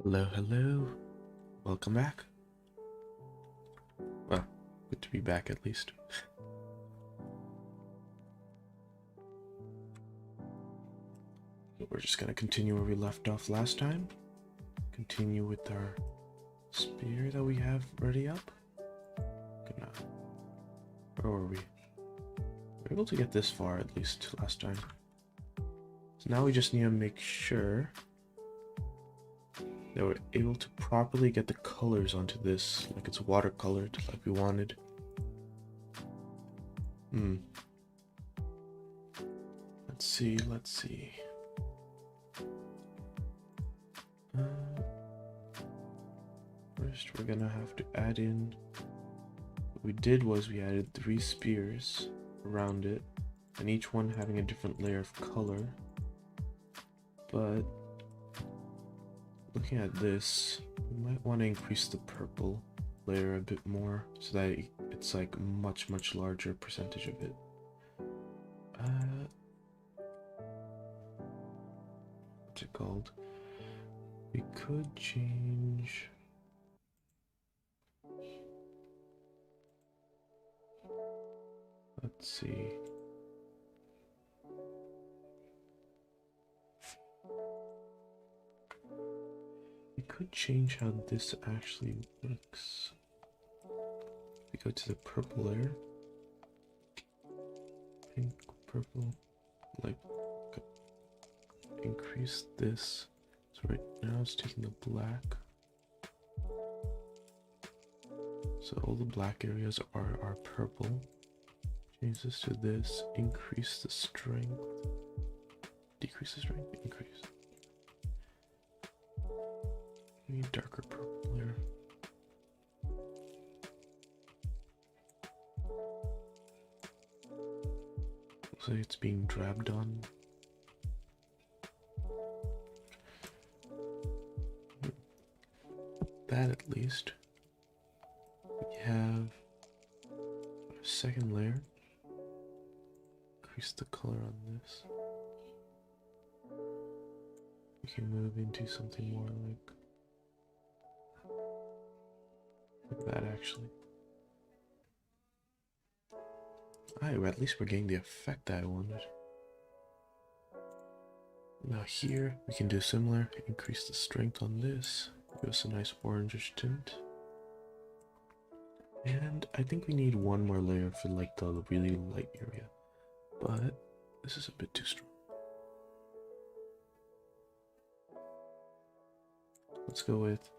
Hello, hello. Welcome back. Well, good to be back at least. We're just gonna continue where we left off last time. Continue with our spear that we have ready up. Where were we? We were able to get this far at least last time. So now we just need to make sure that we're able to properly get the colors onto this, like it's watercolored, like we wanted. Let's see. First, we're gonna have to add in. What we did was we added 3 spears around it, and each one having a different layer of color. But looking at this, we might want to increase the purple layer a bit more so that it's like much larger percentage of it. What's it called? We could change. Let's see. We could change how this actually looks. We go to the purple layer. Pink, purple, like increase this. So right now it's taking the black. So all the black areas are purple. Change this to this. Increase the strength. Decrease the strength. Increase. Maybe darker purple here. Looks like it's being drabbed on. That at least. We have a second layer. Increase the color on this. We can move into something more like that actually. Alright, well, at least we're getting the effect that I wanted. Now here we can do similar, increase the strength on this, give us a nice orangish tint. And I think we need one more layer for like the really light area, but this is a bit too strong. Let's go with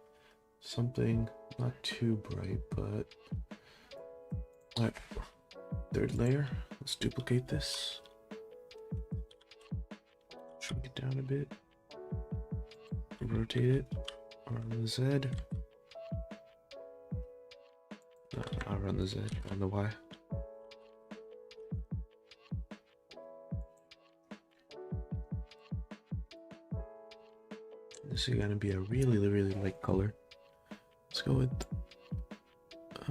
something not too bright, but alright, third layer. Let's duplicate this. Shrink it down a bit. Rotate it on the Z. No, not around the Z, on the Y. This is gonna be a really light color. Let's go with what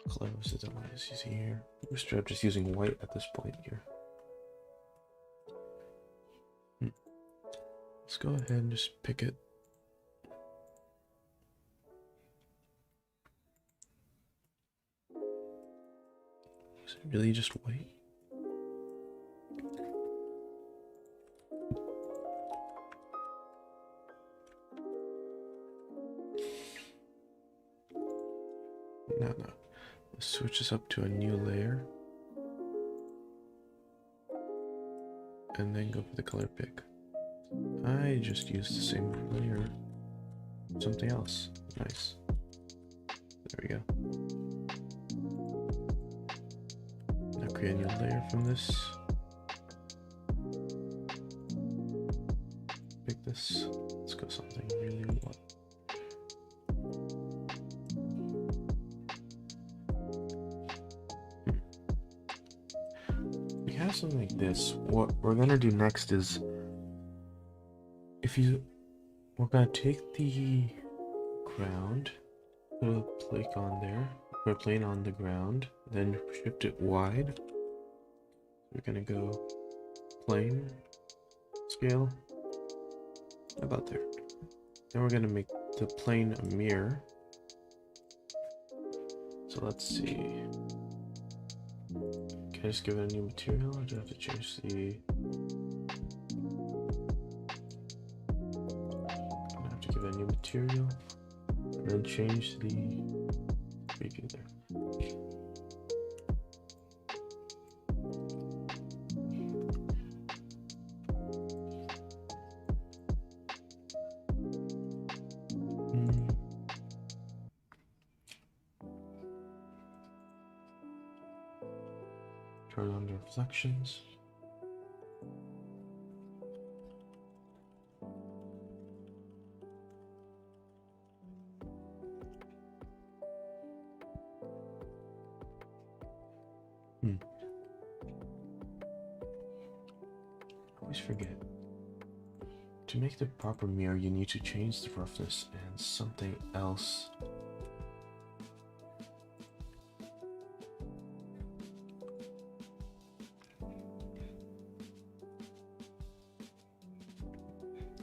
color was it that I was using here? I'm just using white at this point here. Let's go ahead and just pick it. Is it really just white? No. Let's switch this up to a new layer. And then go for the color pick. I just used the same layer. Something else. Nice. There we go. Now create a new layer from this. Pick this. Let's go something really what. We have something like this. What we're gonna do next is we're gonna take the ground, put a plate on there, put a plane on the ground, then shift it wide. We're gonna go plane, scale. About there. Then we're gonna make the plane a mirror. So let's see. Can I just give it a new material, or do I have to change the... I have to give it a new material, and then change the preview there. Turn on the reflections. I always forget. To make the proper mirror, you need to change the roughness and something else.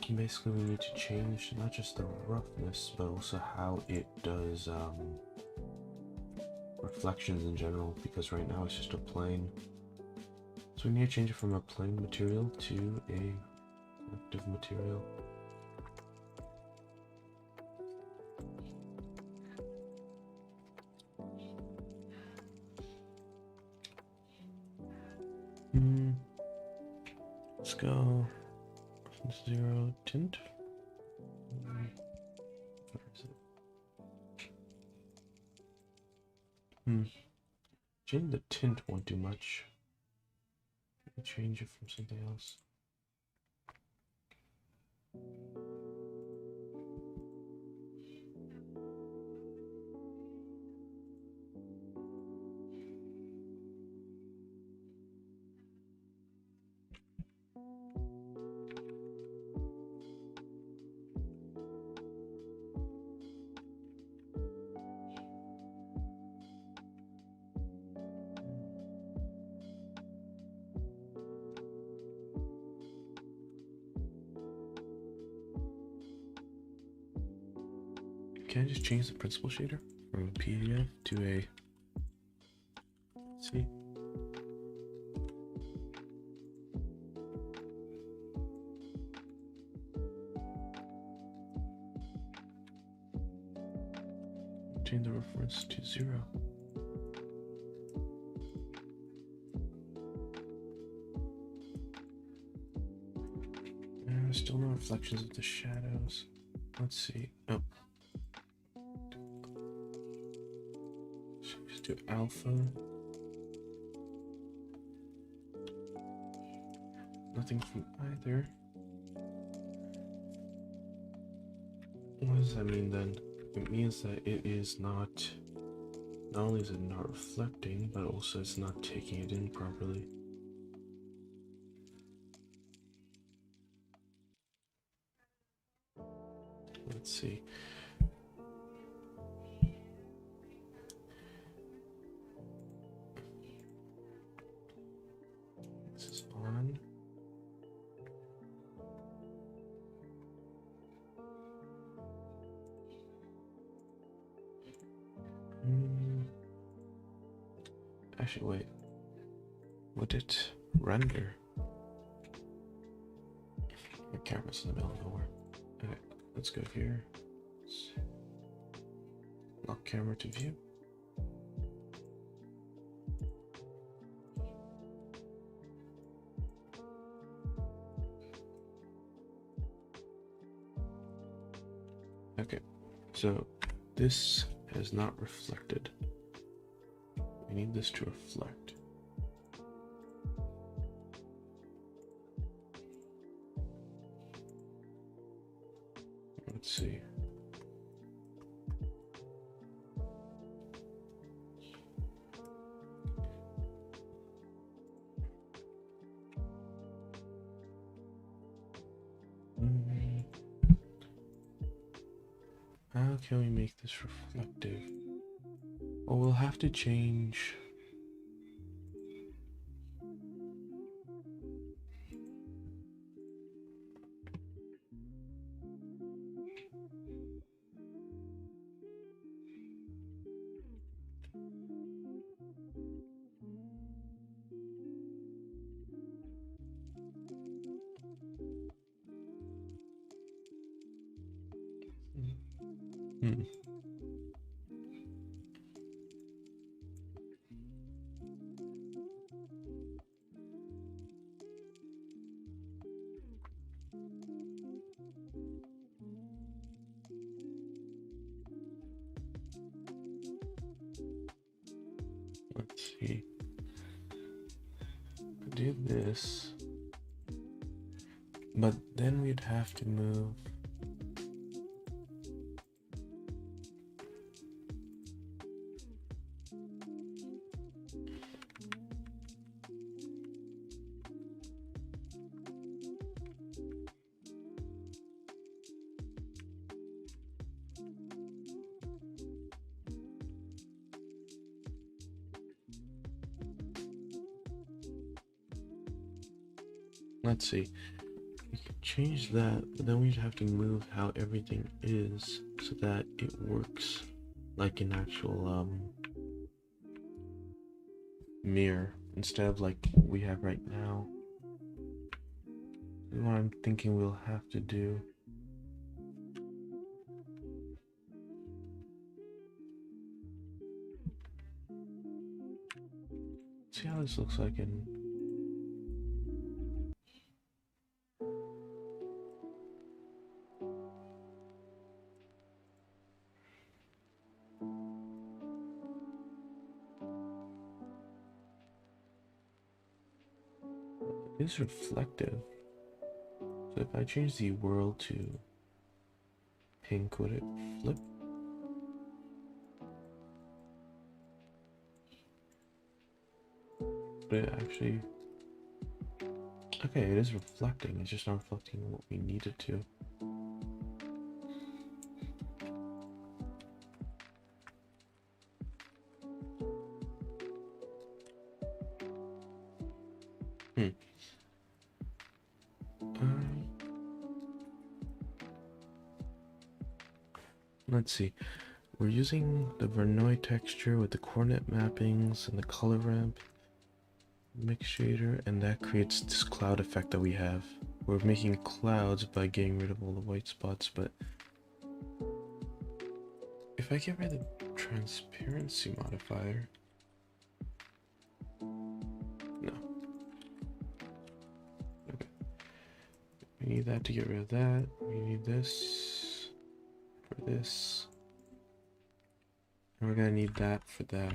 Basically, we need to change not just the roughness, but also how it does reflections in general, because right now it's just a plane. So we need to change it from a plain material to a reflective material. Let's go 0 tint. Where is it? Changing the tint won't do much. Change it from something else. Can I just change the principal shader from a PDF to a... See? Change the reference to 0. Still no reflections of the shadows. Let's see. Oh. Just do alpha. Nothing from either. What does that mean then? It means that it is not only is it not reflecting, but also it's not taking it in properly. Let's see. This is on. Actually, wait. Would it render? My camera's in the middle of nowhere. Alright, let's go here. Let's lock camera to view. Okay, so this has not reflected. We need this to reflect. Let's see. How can we make this reflective? Well, we'll have to change. Hmm. Let's see. I did this, but then we'd have to move. Let's see. We could change that, but then we'd have to move how everything is so that it works like an actual mirror instead of like what we have right now. This is what I'm thinking we'll have to do. See how this looks like in. It is reflective. So if I change the world to pink, would it flip? But it actually. Okay, it is reflecting. It's just not reflecting what we need it to. Let's see. We're using the Verneuil texture with the coordinate mappings and the color ramp mix shader, and that creates this cloud effect that we have. We're making clouds by getting rid of all the white spots, but if I get rid of the transparency modifier, no. Okay. We need that to get rid of that. We need this for this. And we're gonna need that for that.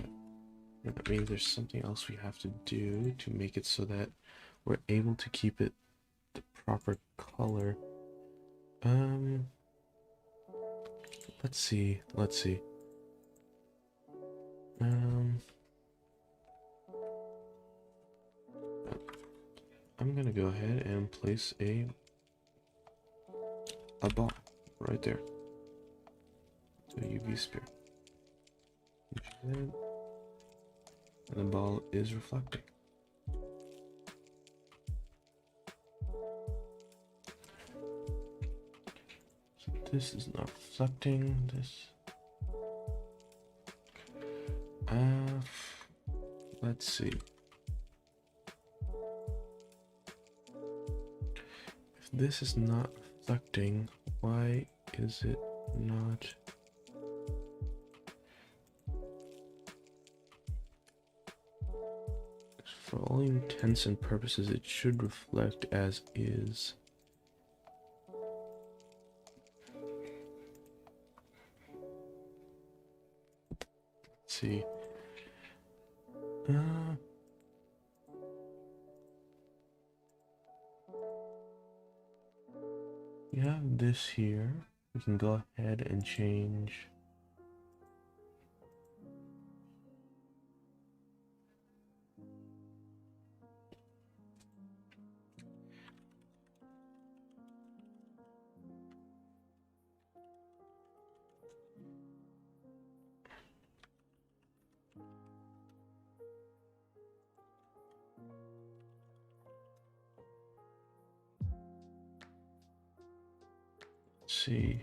And that means there's something else we have to do to make it so that we're able to keep it the proper color. Let's see. I'm gonna go ahead and place a ball right there. So UV sphere. And the ball is reflecting. So this is not reflecting. This. Let's see. If this is not reflecting, why is it not? For all intents and purposes, it should reflect as is. Let's see. We have this here. We can go ahead and change. Let's see.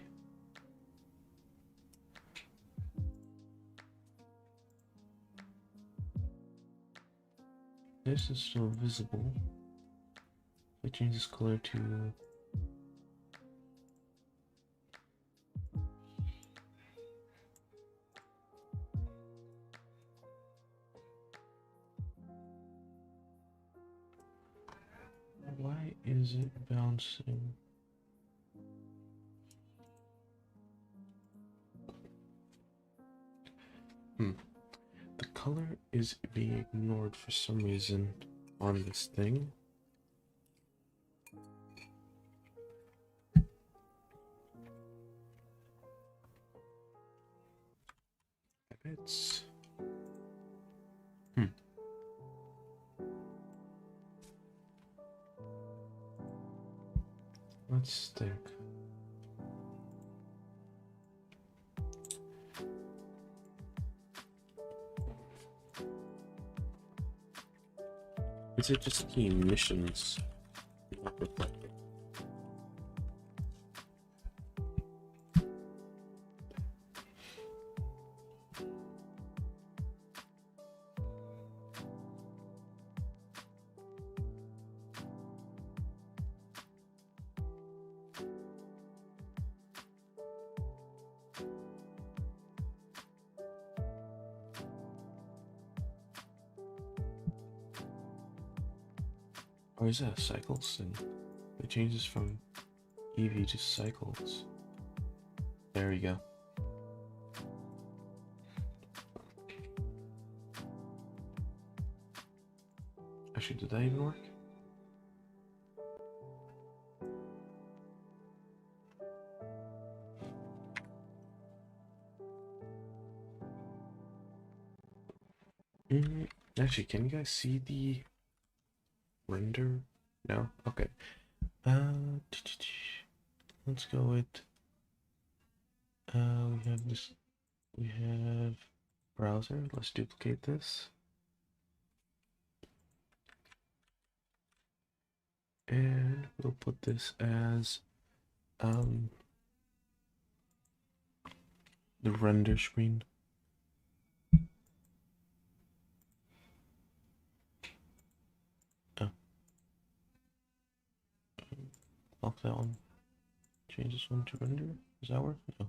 This is still visible. I change this color to is it bouncing? The color is being ignored for some reason on this thing. I bet it's... Let's think. Is it just the emissions not reflected? Or is that cycles thing? It changes from EV to cycles. There we go. Actually, did that even work? Actually, can you guys see the render? No? Okay. Let's go with we have this, we have browser. Let's duplicate this, and we'll put this as the render screen. Lock that one. Change this one to render. Does that work? No.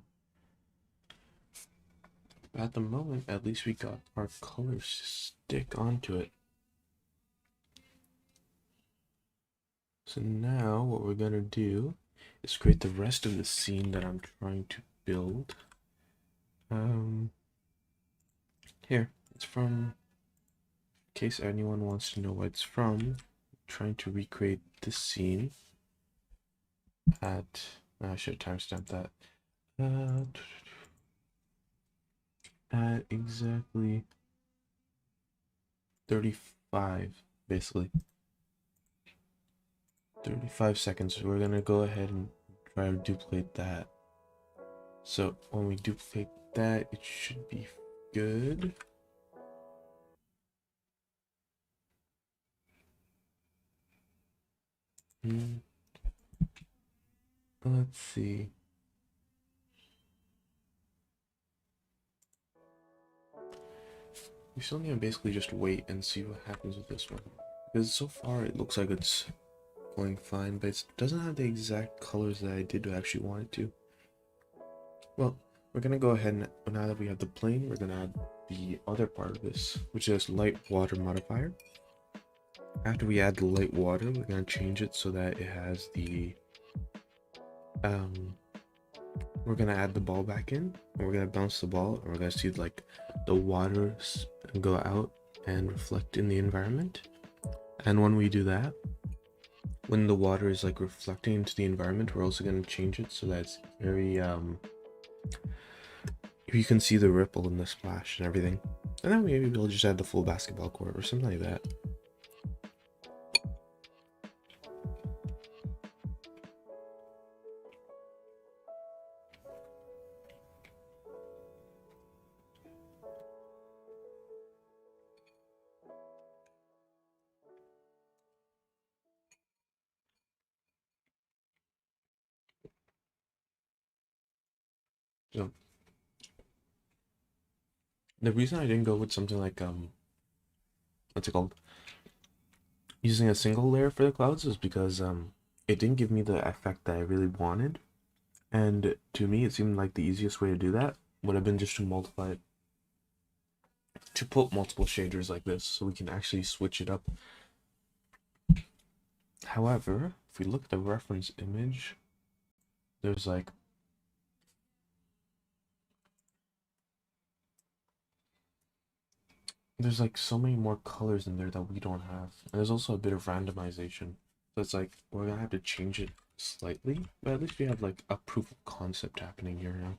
At the moment, at least we got our colors to stick onto it. So now what we're gonna do is create the rest of the scene that I'm trying to build. Here, it's from, in case anyone wants to know what it's from, I'm trying to recreate this scene at, I should timestamp that, at exactly 35, basically. 35 seconds. We're gonna go ahead and try to duplicate that. So when we duplicate that, it should be good. Let's see. We still need to basically just wait and see what happens with this one. Because so far it looks like it's going fine, but it doesn't have the exact colors that I did actually want it to. Well, we're gonna go ahead and now that we have the plane, we're gonna add the other part of this, which is light water modifier. After we add the light water, we're gonna change it so that it has the we're gonna add the ball back in, and we're gonna bounce the ball, and we're gonna see like the water go out and reflect in the environment. And when we do that, when the water is like reflecting into the environment, we're also gonna change it so that it's very you can see the ripple in the splash and everything. And then maybe we'll just add the full basketball court or something like that. So the reason I didn't go with something like what's it called, using a single layer for the clouds, is because it didn't give me the effect that I really wanted, and to me it seemed like the easiest way to do that would have been just to multiply it, to put multiple shaders like this so we can actually switch it up. However, if we look at the reference image, there's like so many more colors in there that we don't have. And there's also a bit of randomization. So it's like we're gonna have to change it slightly, but at least we have like a proof of concept happening here now.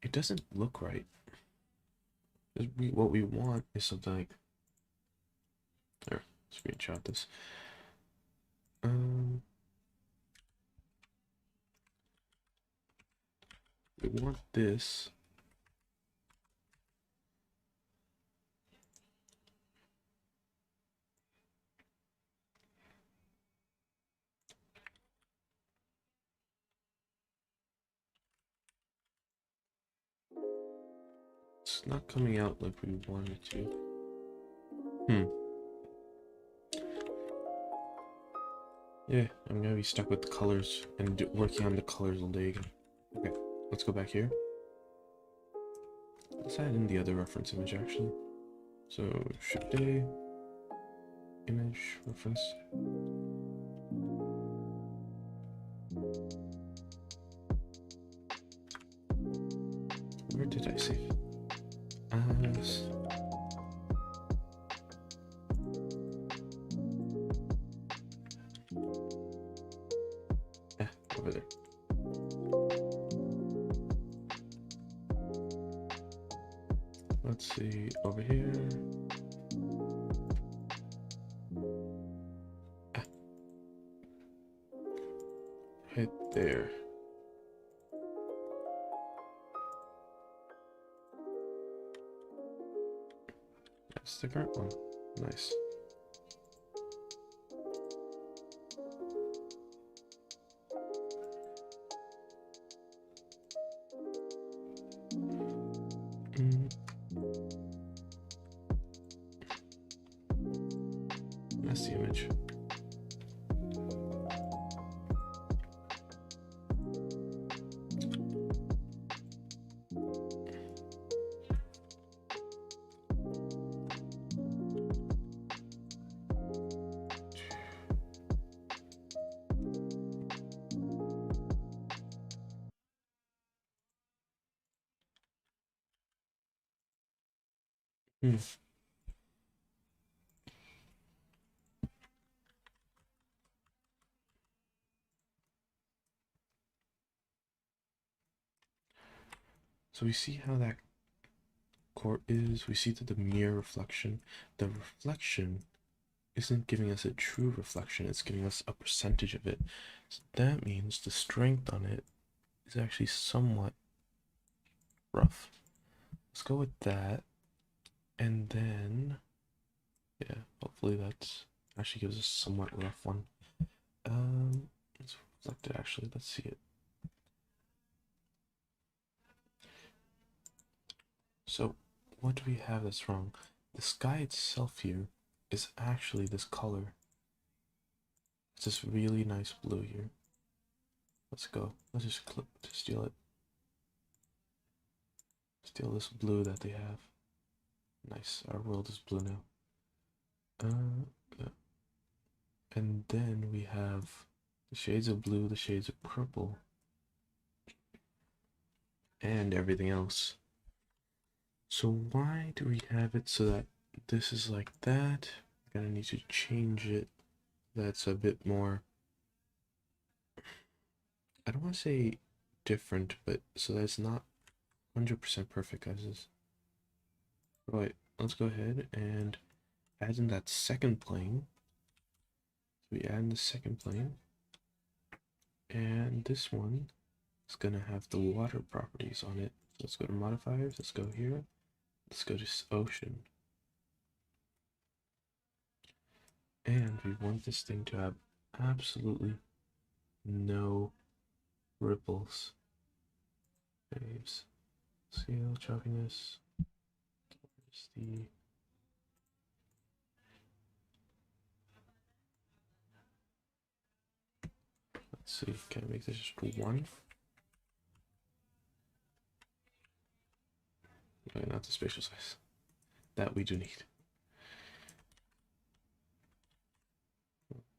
It doesn't look right. What we want is something like, here, screenshot this. We want this. It's not coming out like we wanted to. Yeah, I'm gonna be stuck with the colors and working on the colors all day again. Okay, let's go back here. Let's add in the other reference image actually. So shift A, image, reference. Where did I save? As over there. Let's see over here. Right there. That's the current one. Nice. That's the image. So we see how that core is. We see that the mirror reflection, the reflection isn't giving us a true reflection, it's giving us a percentage of it. So that means the strength on it is actually somewhat rough. Let's go with that. And then, yeah, hopefully that's actually gives us a somewhat rough one. Let's reflect it actually, let's see it. So what do we have that's wrong? The sky itself here is actually this color. It's this really nice blue here. Let's go. Let's just steal it. Steal this blue that they have. Nice. Our world is blue now. Yeah. And then we have the shades of blue, the shades of purple, and everything else. So why do we have it so that this is like that? I'm gonna need to change it. That's a bit more, I don't want to say different, but so that's not 100% perfect, guys. Right, let's go ahead and add in that second plane. So we add in the second plane, and this one is gonna have the water properties on it. So let's go to modifiers, let's go here, let's go to ocean. And we want this thing to have absolutely no ripples. Waves. Scale, choppiness. Where's the... Let's see, can I make this just 1? Okay, not the spatial size. That we do need.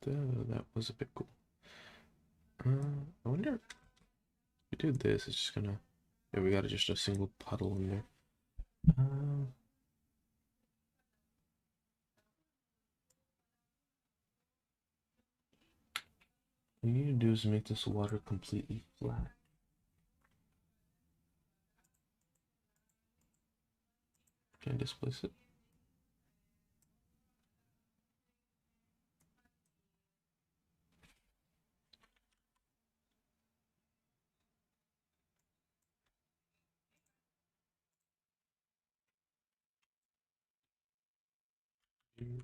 That was a bit cool. I wonder if we do this, it's just gonna... Yeah, we got just a single puddle in there. What we need to do is make this water completely flat. Can I displace it?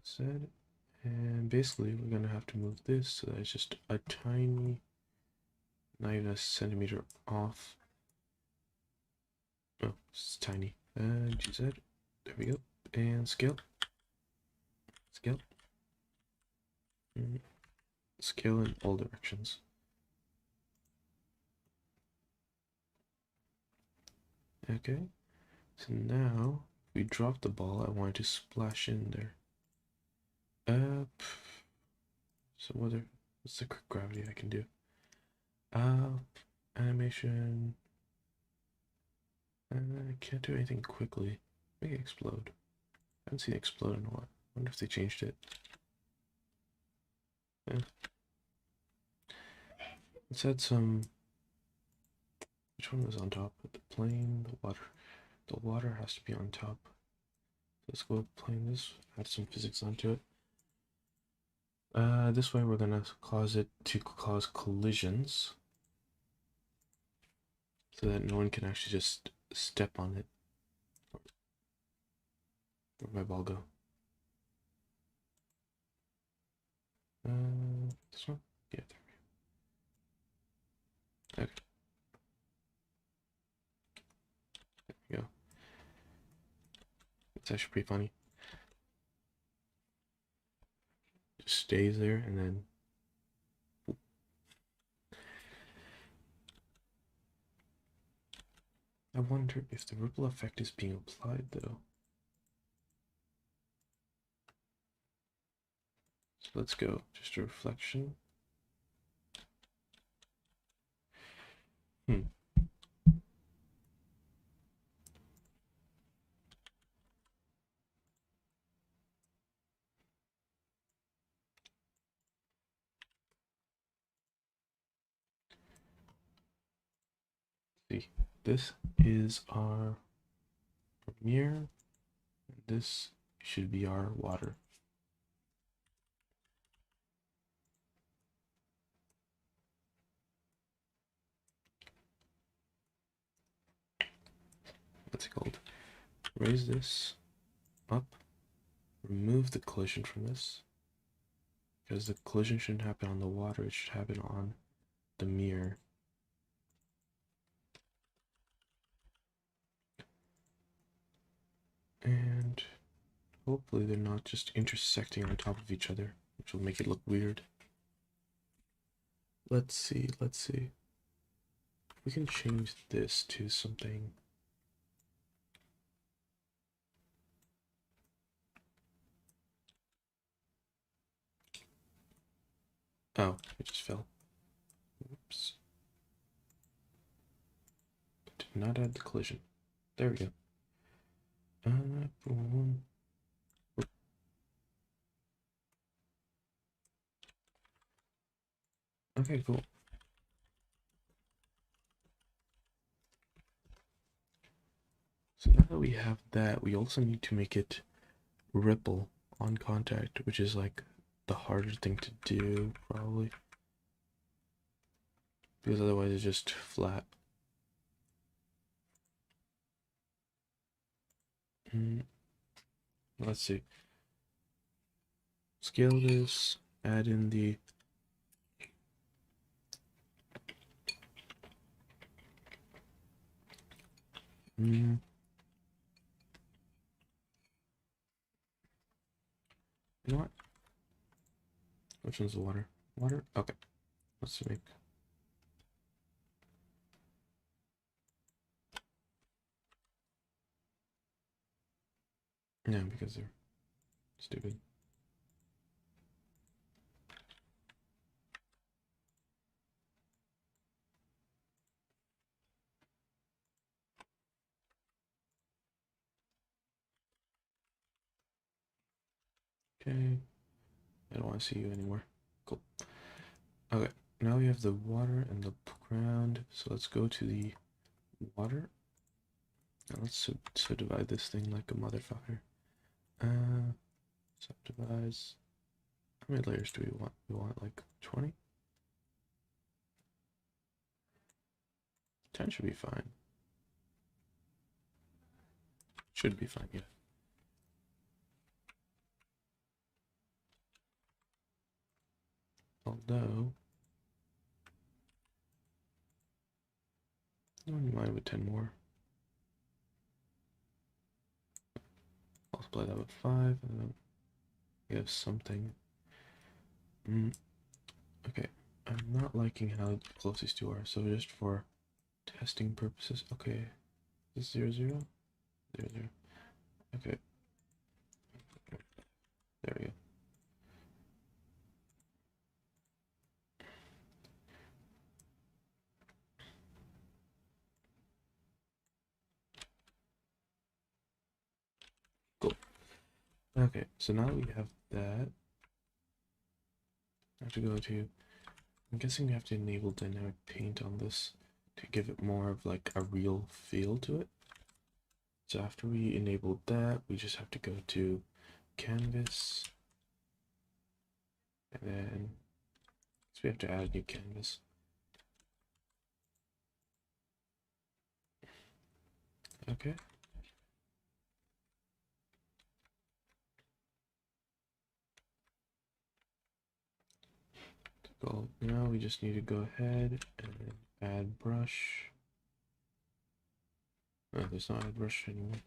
Said, and basically we're gonna have to move this so that it's just a tiny, not even a centimeter off. Oh, it's tiny. GZ, there we go. And scale, scale, scale in all directions. Okay, so now if we drop the ball, I want it to splash in there. So what's the quick gravity I can do? Animation. I can't do anything quickly. Make it explode. I haven't seen it explode in a while. I wonder if they changed it. Yeah. Let's add some. Which one was on top? The plane, the water. The water has to be on top. Let's go plane this. Add some physics onto it. This way we're gonna cause it to cause collisions, so that no one can actually just step on it. Where'd my ball go? This one? Yeah, there we go. Okay. There we go. It's actually pretty funny. Just stays there and then... I wonder if the ripple effect is being applied though. So let's go. Just a reflection. See, this is our mirror. This should be our water. What's it called? Raise this up. Remove the collision from this. Because the collision shouldn't happen on the water, it should happen on the mirror. And hopefully they're not just intersecting on top of each other, which will make it look weird. Let's see. We can change this to something. Oh, it just fell. Oops. Did not add the collision. There we go. Boom. Okay, cool. So now that we have that, we also need to make it ripple on contact, which is like the harder thing to do, probably. Because otherwise it's just flat. Let's see. Scale this, add in the you know what? Which one's the water? Water? Okay. Let's make... Yeah, because they're stupid. Okay. I don't want to see you anymore. Cool. Okay. Now we have the water and the ground. So let's go to the water. Now let's subdivide this thing like a motherfucker. Subdivides. How many layers do we want? We want like 20? 10 should be fine. Should be fine, yeah. Although, I wouldn't mind with 10 more. Multiply that with 5, and then we have something. Okay, I'm not liking how close these two are, so just for testing purposes. Okay, this 0, 0, 0, 0. Okay, there we go. Cool. Okay, so now we have that. I have to go to, I'm guessing we have to enable dynamic paint on this to give it more of like a real feel to it. So after we enable that, we just have to go to canvas, and then so we have to add a new canvas. Okay. Go. Now we just need to go ahead and add brush. Oh, there's not a brush anymore.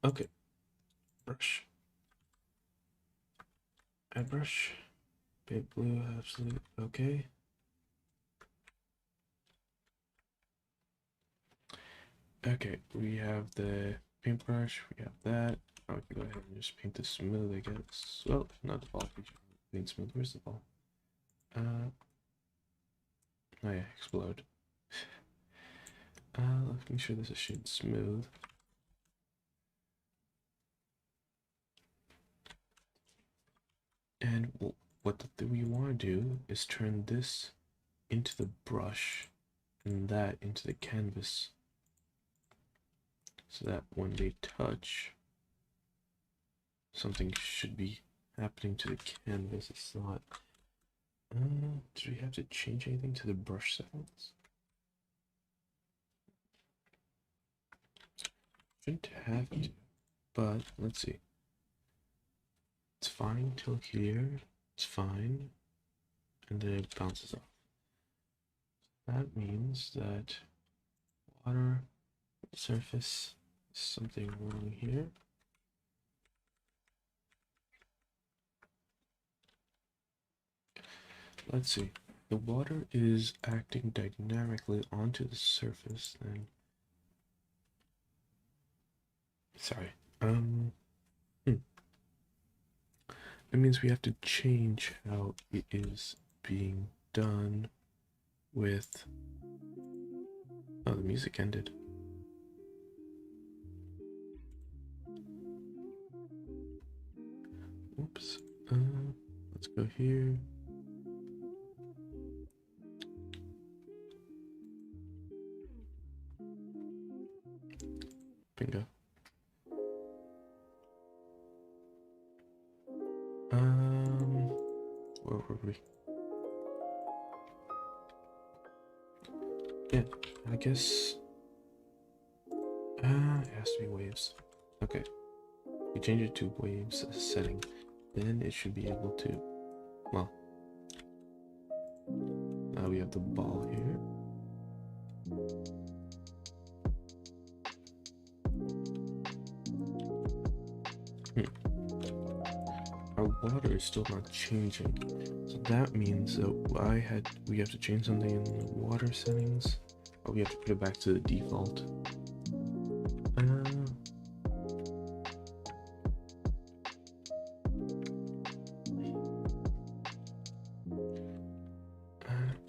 Okay. Brush. Add brush. Big blue, absolute. Okay. Okay, we have the paintbrush. We have that. Now we can go ahead and just paint this smooth, I guess. Well, not the ball feature. Paint smooth. Where's the ball? Oh yeah, explode. Let's make sure this is shade smooth. And what we want to do is turn this into the brush and that into the canvas, so that when they touch, something should be happening to the canvas. It's not. Do we have to change anything to the brush settings? Shouldn't have to, but let's see. It's fine till here. It's fine, and then it bounces off. That means that water surface, something wrong here. Let's see. The water is acting dynamically onto the surface, then. Sorry. It means we have to change how it is being done with. Oh, the music ended. Oops. Let's go here. Bingo. Where were we? Yeah, I guess. It has to be waves. Okay. We change it to waves setting. Then it should be able to. Well. Now we have the ball here. Our water is still not changing, so that means that we have to change something in the water settings, or we have to put it back to the default.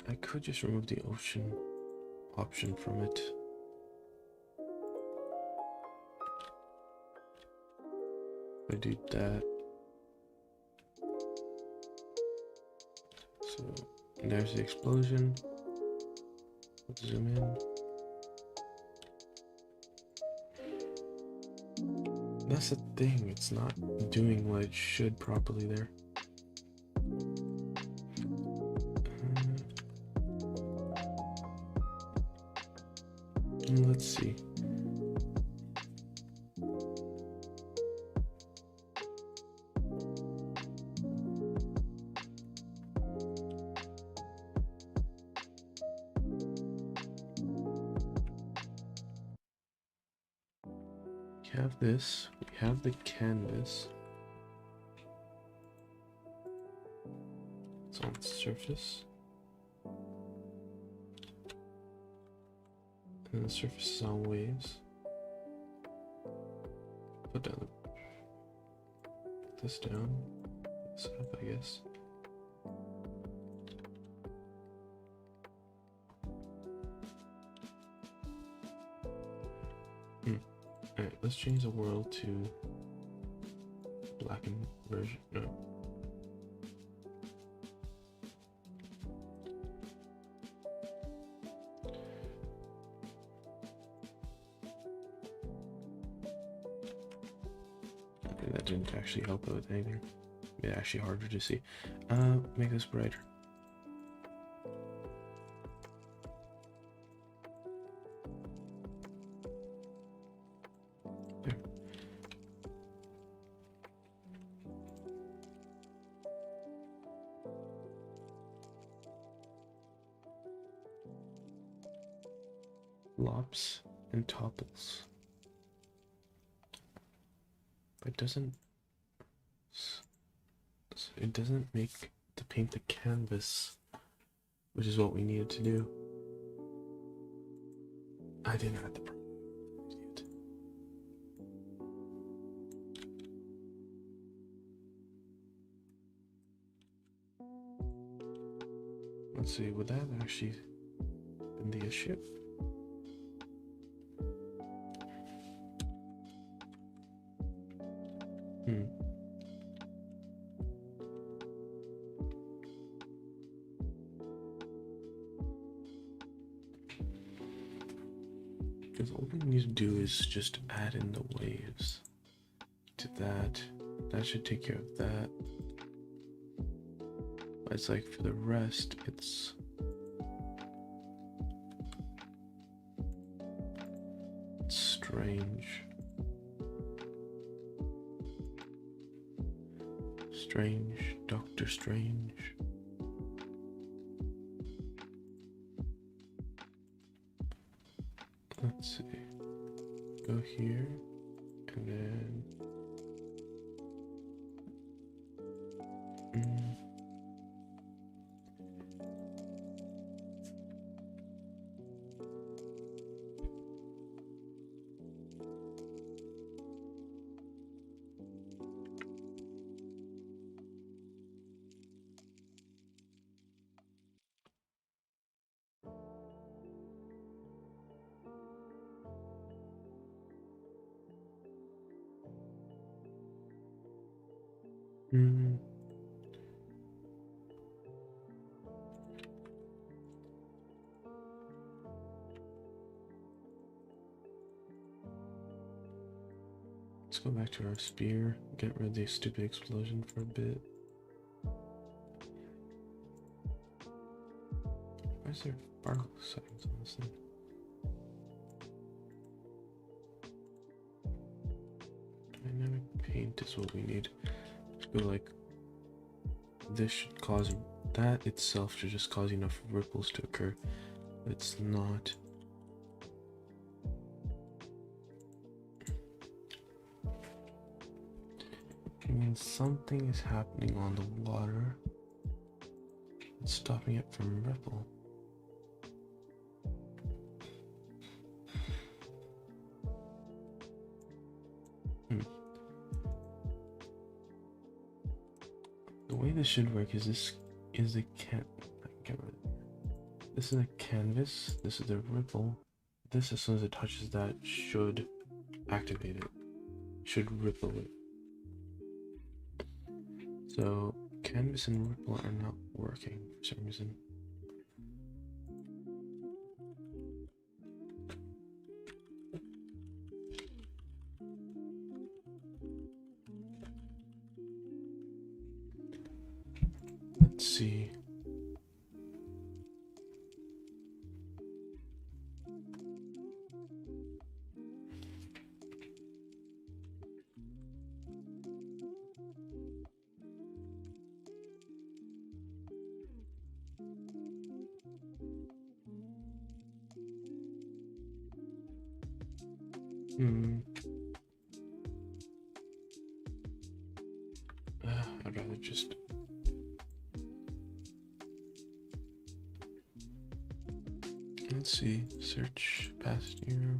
I could just remove the ocean option from it. I do that. So there's the explosion. Let's zoom in. That's the thing, it's not doing what it should properly there. Let's see. We have this, we have the canvas. It's on the surface. And the surface is on waves. Put this down. This up, I guess. Alright, let's change the world to blackened version. No. Okay, that didn't actually help out with anything. Made it actually harder to see. Make this brighter. There. Lops and topples. But it doesn't make to paint the canvas, which is what we needed to do. I didn't have the idiot. Let's see, would that actually been the issue? Because all we need to do is just add in the waves to that. That should take care of that. But it's like for the rest, it's strange. Strange, Doctor Strange. Let's see. Go here, and then let's go back to our spear, get rid of the stupid explosion for a bit. Why is there sparkle settings on this thing? Dynamic paint is what we need. Let's go like this should cause that itself should just cause enough ripples to occur. It's not. I mean, something is happening on the water. It's stopping it from ripple. The way this should work is this is the this is a canvas, this is the ripple. This, as soon as it touches that, should activate it. Should ripple it. So canvas and ripple are not working for some reason. Let's see. I'd rather just let's see, search past year.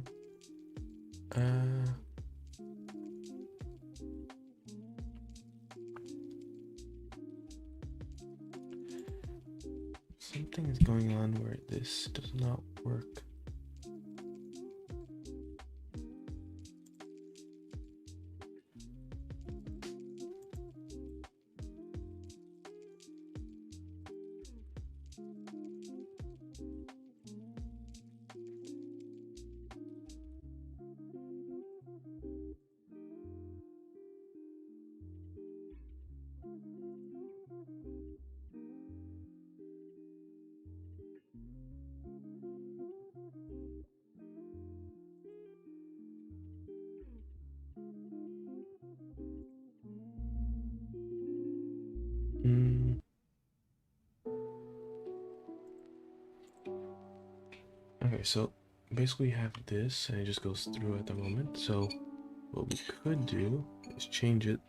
Something is going on where this does not work. Okay, so basically we have this and it just goes through at the moment. So what we could do is change it.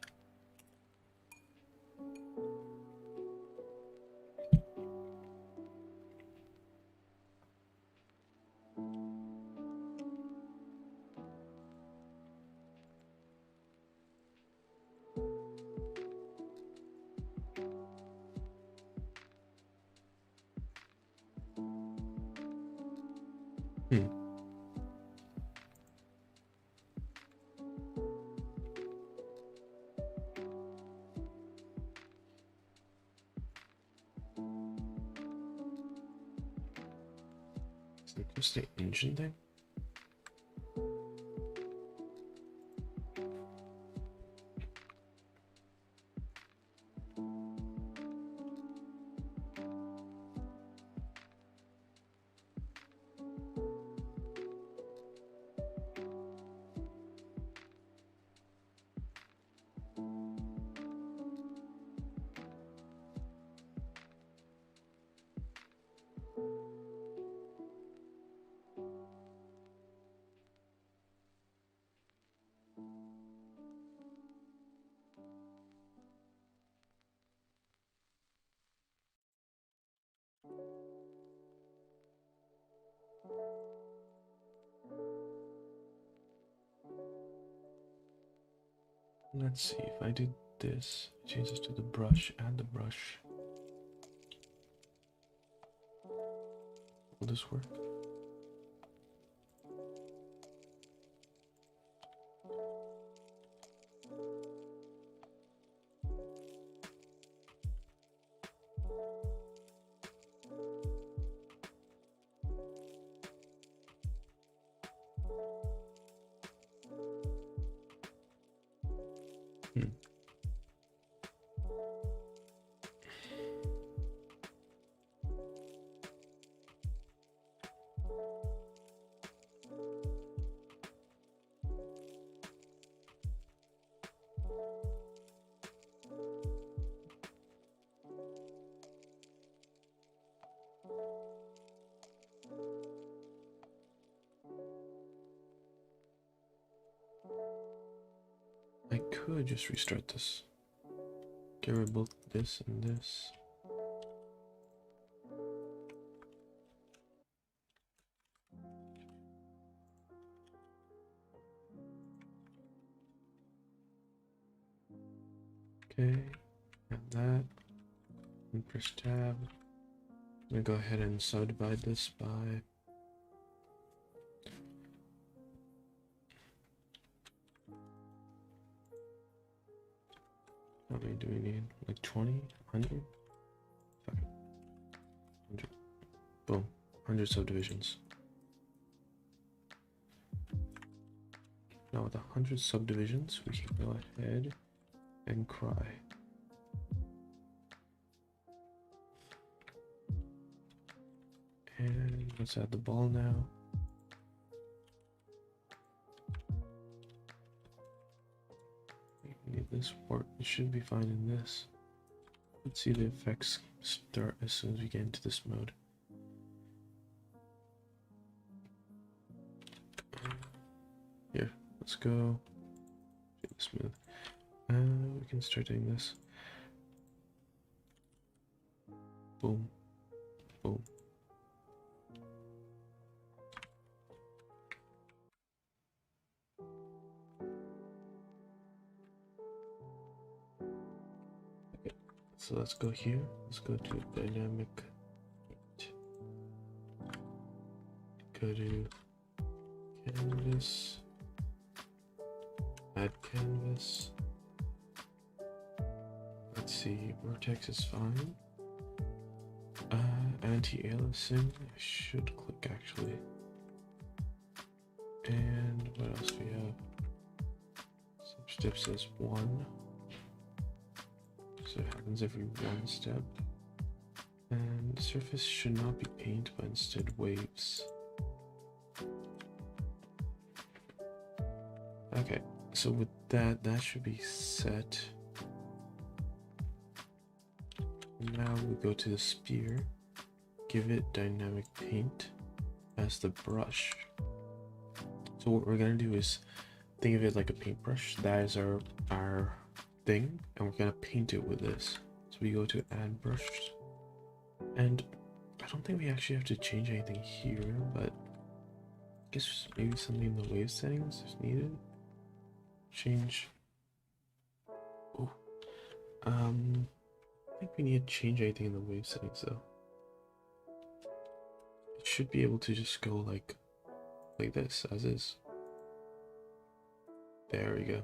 What's the engine thing? Let's see, if I did this, it changes to the brush and the brush. Will this work? I could just restart this. Get rid of both this and this. Okay, and that. And press tab. I'm gonna go ahead and subdivide this by How many do we need? Like 20? 100? Fuck it. 100. Boom. 100 subdivisions. Now with 100 subdivisions, we can go ahead and cry. And let's add the ball now. We need this port. It should be fine in this. Let's see the effects start as soon as we get into this mode. Here, let's go. Smooth. We can start doing this. Boom. Boom. Okay, so let's go here. Let's go to dynamic. Go to canvas. Add canvas. Let's see, vertex is fine. Anti-aliasing, I should click actually. And what else do we have? Step says 1. So it happens every 1 step. And the surface should not be paint, but instead waves. Okay, so with that should be set. Now we go to the sphere, give it dynamic paint as the brush. So what we're gonna do is think of it like a paintbrush. That is our thing, and we're gonna paint it with this. So we go to add brush, and I don't think we actually have to change anything here, but I guess maybe something in the wave settings is needed. Change. Oh, I think we need to change anything in the wave settings though. It should be able to just go like this as is. There we go.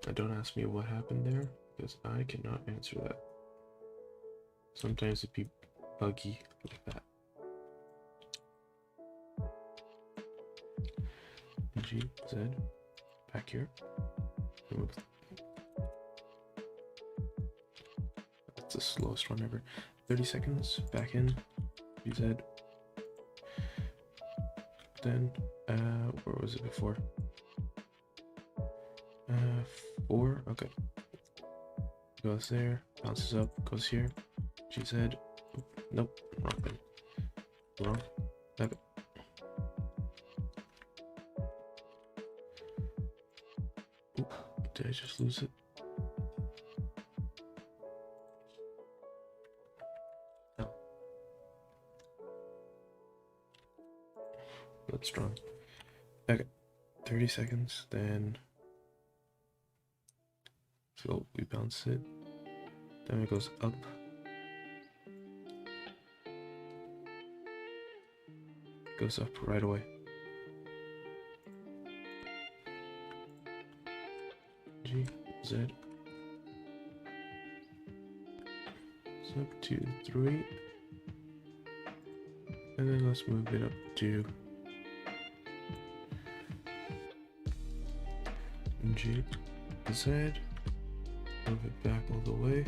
Now don't ask me what happened there, because I cannot answer that. Sometimes it'd be buggy like that. G, Z, back here. Move. That's the slowest one ever. 30 seconds, back in, GZ. Then, where was it before? 4, okay. Goes there, bounces up, goes here. GZ. Nope, wrong thing. Wrong. Okay. Oop, did I just lose it? No. That's strong. Okay, 30 seconds, then so we bounce it, then it goes up. Goes up right away. G, Z. So up to 3. And then let's move it up to G, Z. Move it back all the way.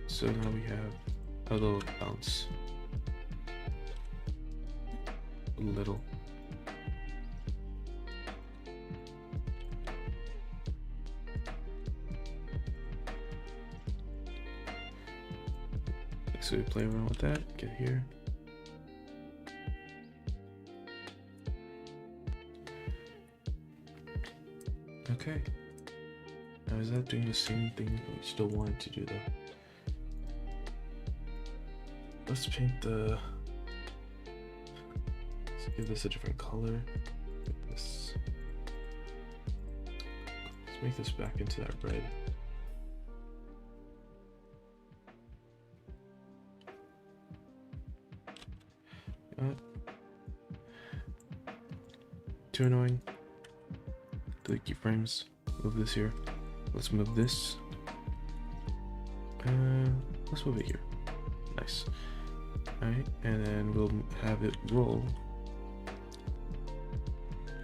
So now we have a little bounce. A little. So we play around with that, get here. Okay. Now is that doing the same thing we still wanted to do though? Let's paint the... Let's give this a different color. Let's make this back into that red. Too annoying. to the keyframes. Move this here. Let's move this. Let's move it here. Nice. Alright, and then we'll have it roll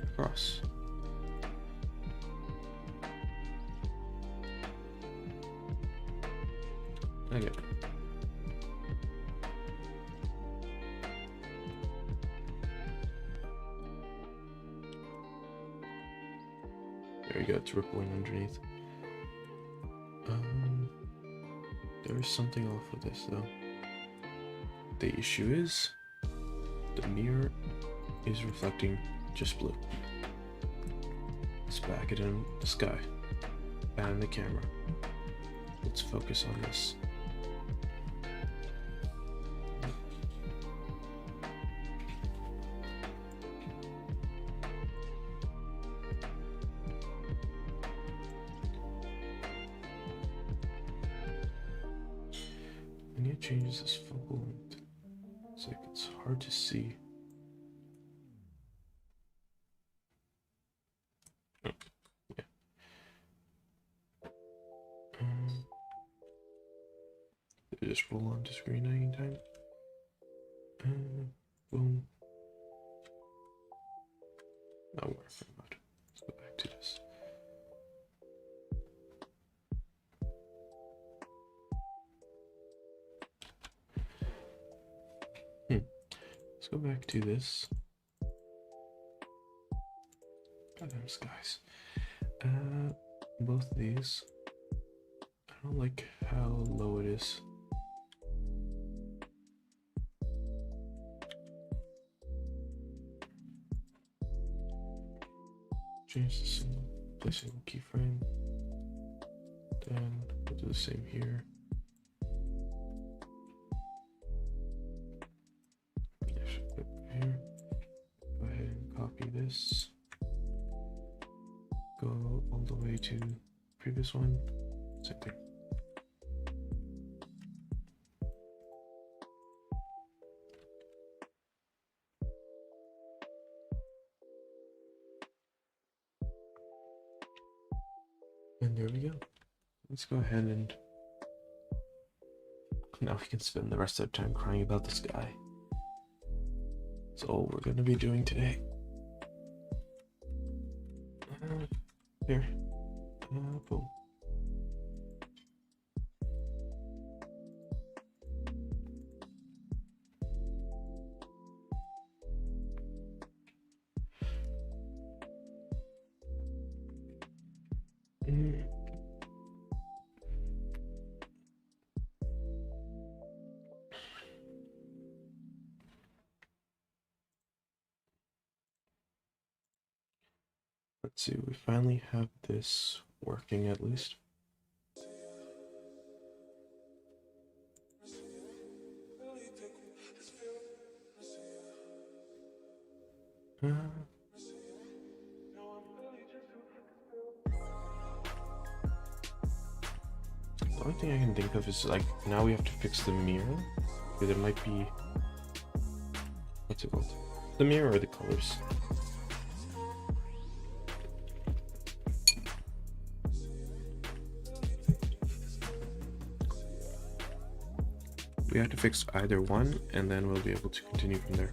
across. Okay. There you go, it's rippling underneath. There is something off with this though. The issue is the mirror is reflecting just blue. Let's back it in the sky and the camera. Let's focus on this. I need to change this focal length. It's like it's hard to see. Oh, yeah. Did it just roll onto screen anytime? Boom. Not working much. Let's go back to this. Let's go back to this. Goddamn skies. Both of these. I don't like how low it is. Change the symbol, place a keyframe. Then we'll do the same here. Here. Go ahead and copy this. Go all the way to previous one. Same thing. And there we go. Let's go ahead and now we can spend the rest of the time crying about the sky. That's all we're going to be doing today. Here. Boom. Let's see, we finally have this working at least. The only thing I can think of is like now we have to fix the mirror, because it might be, what's it called? The mirror or the colors. We have to fix either one, and then we'll be able to continue from there.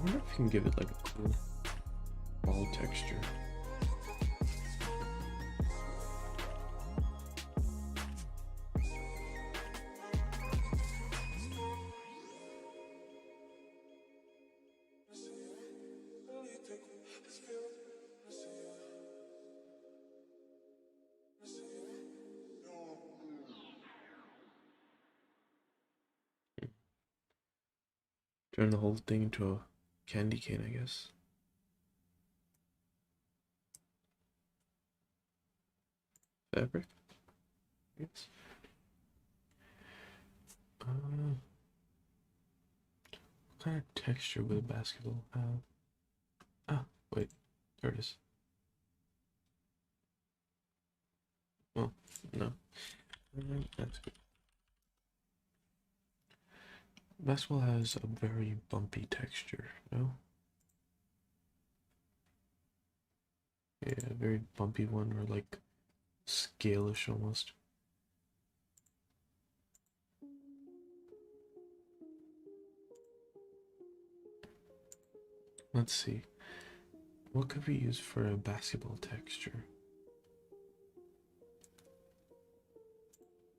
wonder if you can give it like a cool ball texture. Turn the whole thing into a candy cane, I guess. Fabric? Yes. What kind of texture would a basketball have? Ah, wait. There it is. Oh, no. That's good. Basketball has a very bumpy texture, no? Yeah, a very bumpy one, or like scalish almost. Let's see. What could we use for a basketball texture?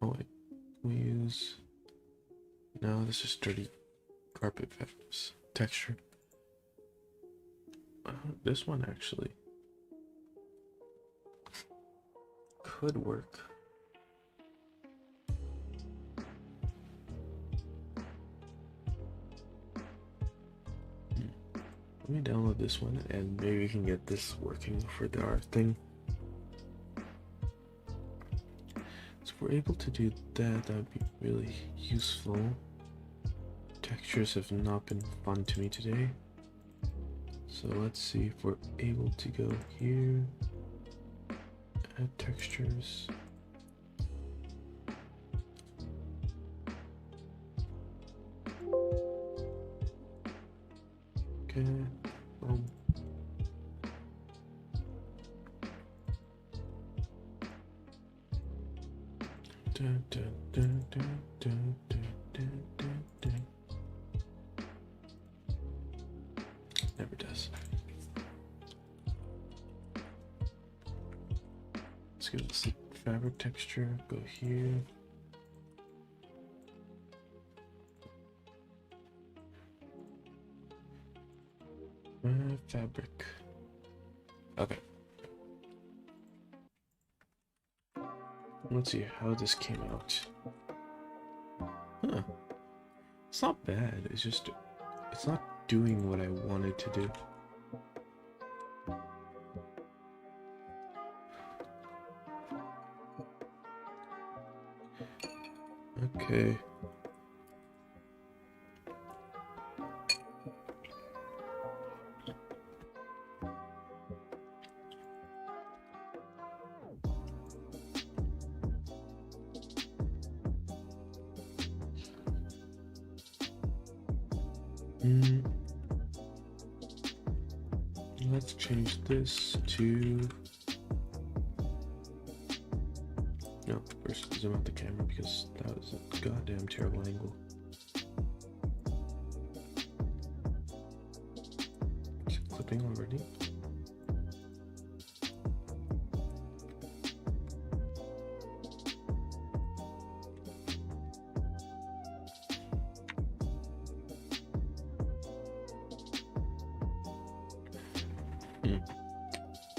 Oh wait, we use... No, this is dirty carpet texture. This one actually could work. Let me download this one and maybe we can get this working for our thing. So if we're able to do that, that would be really useful. Textures have not been fun to me today. So let's see if we're able to go here, add textures. Okay, boom. Dun, dun, dun, dun, dun, dun, dun, dun, dun. Never does. Let's go to the fabric texture, go here. Fabric. Okay. Let's see how this came out. Huh. It's not bad. It's just, it's not doing what I wanted to do. Okay. Let's change this to... No, first zoom out the camera because that was a goddamn terrible angle. Is it clipping already?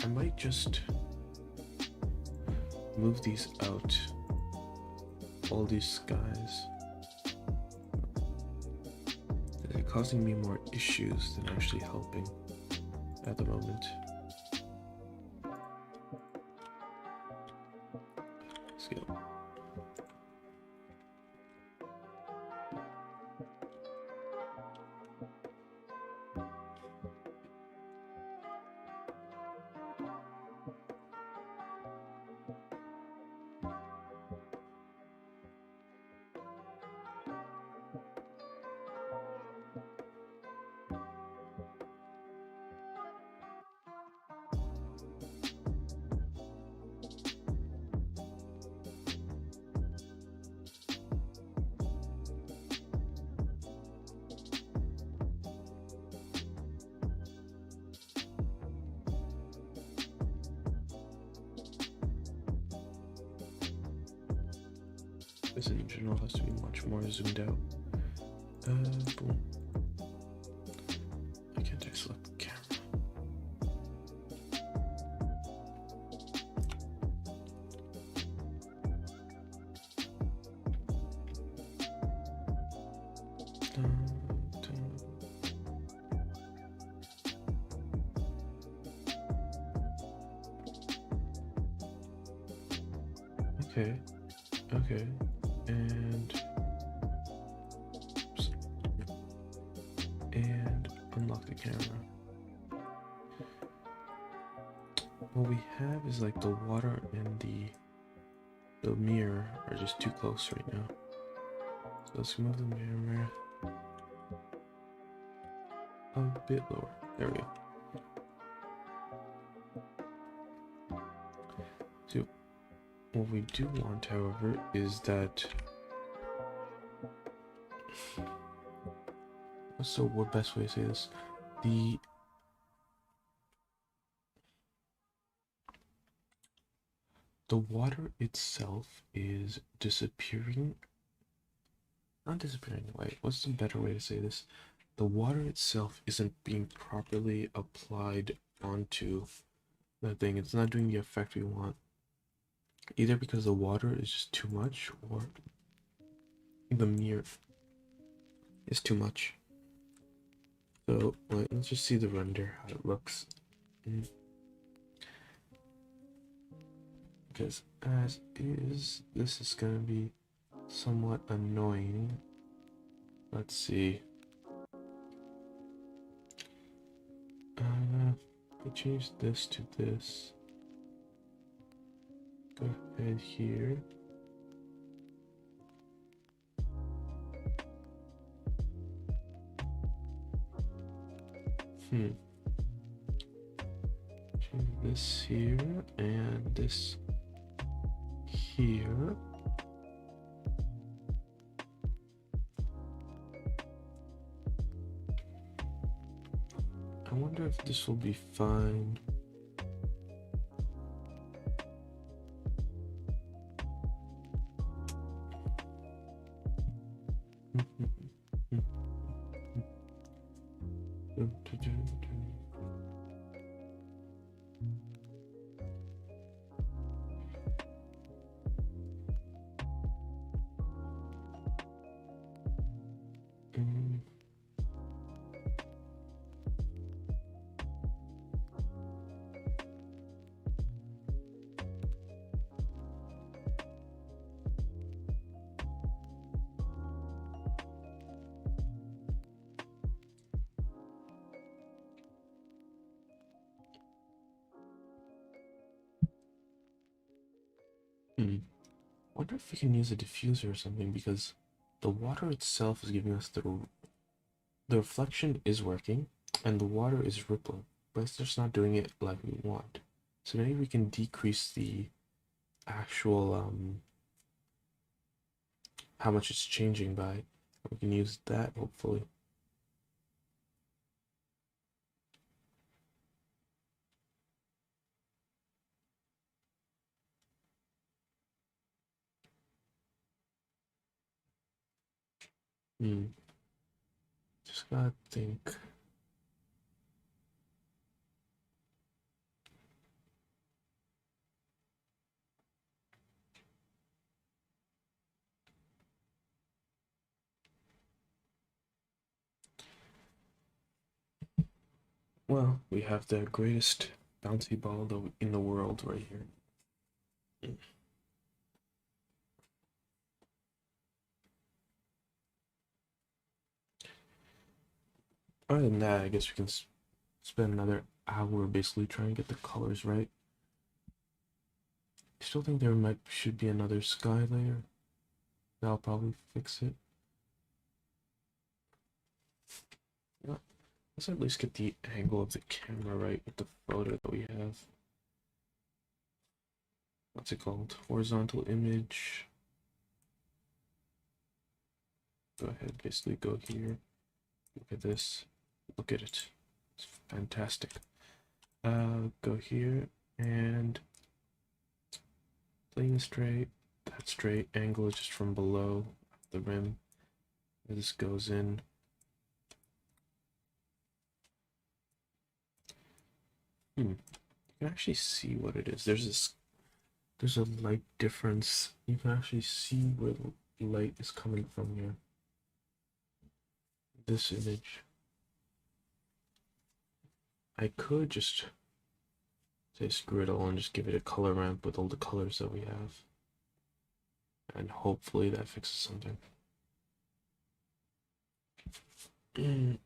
I might just move these out, all these guys. They're causing me more issues than actually helping at the moment. Let's go. as in general has to be much more zoomed out. Boom. I can't I select the camera? Okay, okay, and unlock the camera. What we have is like the water and the mirror are just too close right now. So let's move the mirror a bit lower. There we go. So what we do want, however, is that. So what best way to say this? The water itself is disappearing. Not disappearing, wait, what's the better way to say this? The water itself isn't being properly applied onto the thing. It's not doing the effect we want. Either because the water is just too much or the mirror is too much. So let's just see the render, how it looks. Because as is, this is gonna be somewhat annoying. Let's see. I change this to this. Go ahead here. Change this here and this here. I wonder if this will be fine. Wonder if we can use a diffuser or something, because the water itself is giving us the reflection is working and the water is rippling, but it's just not doing it like we want. So maybe we can decrease the actual how much it's changing by. We can use that hopefully. Just gotta think. Well, we have the greatest bouncy ball in the world right here. Other than that, I guess we can spend another hour basically trying to get the colors right. I still think there should be another sky layer. That'll probably fix it. Let's at least get the angle of the camera right with the photo that we have. What's it called? Horizontal image. Go ahead, basically go here. Look at this. Look at it. It's fantastic. Go here and plane straight. that straight angle is just from below the rim where this goes in. You can actually see what it is. There's a light difference. You can actually see where the light is coming from here. This image. I could just say screw it all and just give it a color ramp with all the colors that we have. And hopefully that fixes something. I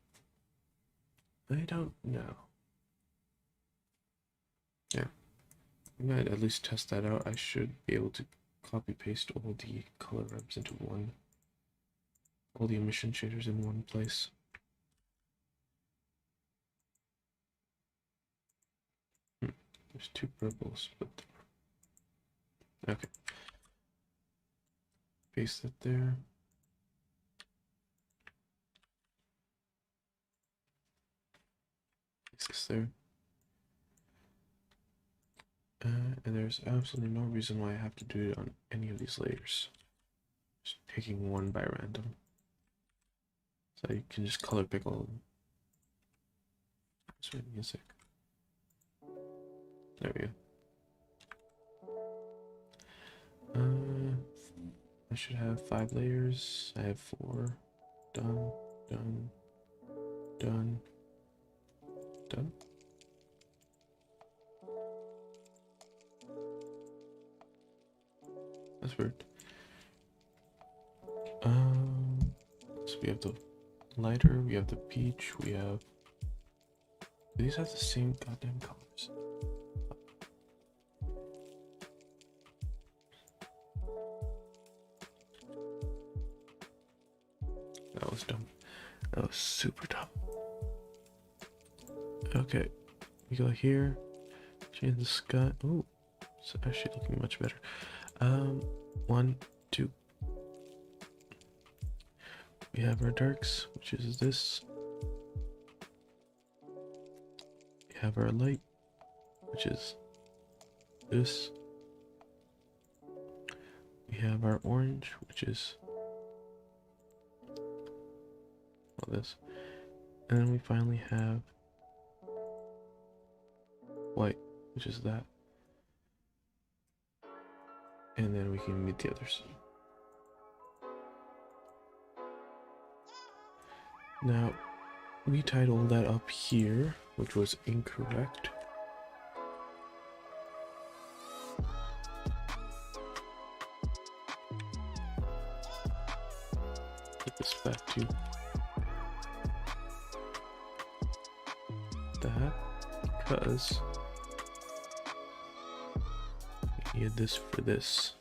don't know. Yeah. I'm gonna at least test that out. I should be able to copy paste all the color ramps into one. All the emission shaders in one place. There's two purples, but okay. Paste that there. Paste this there. And there's absolutely no reason why I have to do it on any of these layers. Just picking one by random. So you can just color pick all of them. Just wait a sec. There we go. I should have 5 layers. I have 4. Done, done, done, done. That's weird. So we have the lighter, we have the peach, we have. These have the same goddamn colors. That was dumb. That was super dumb. Okay, we go here. Change the sky. Oh, it's actually looking much better. 1, 2. We have our darks, which is this. We have our light, which is this. We have our orange, which is all this. And then we finally have white, which is that. And then we can meet the others. Now, we tied all that up here, which was incorrect. Put this back to that, because we need this for this.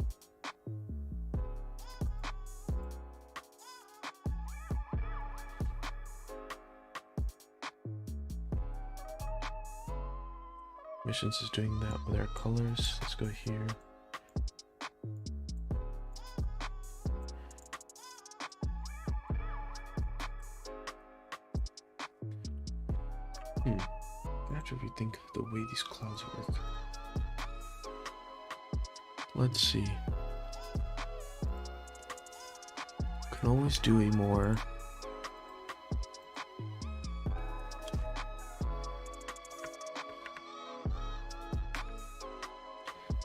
Missions is doing that with our colors. Let's go here. After if you think of the way these clouds work. Let's see. Can always do a more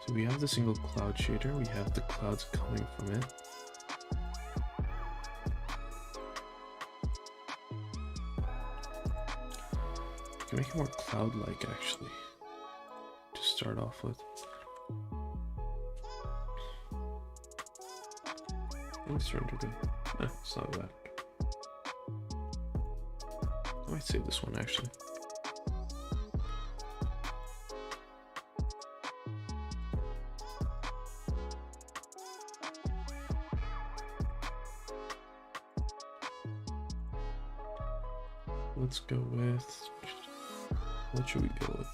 so we have the single cloud shader, we have the clouds coming from it. You can make it more cloud-like actually to start off with. It's rendered good. It's not bad. I might save this one actually. Let's go with. What should we go with?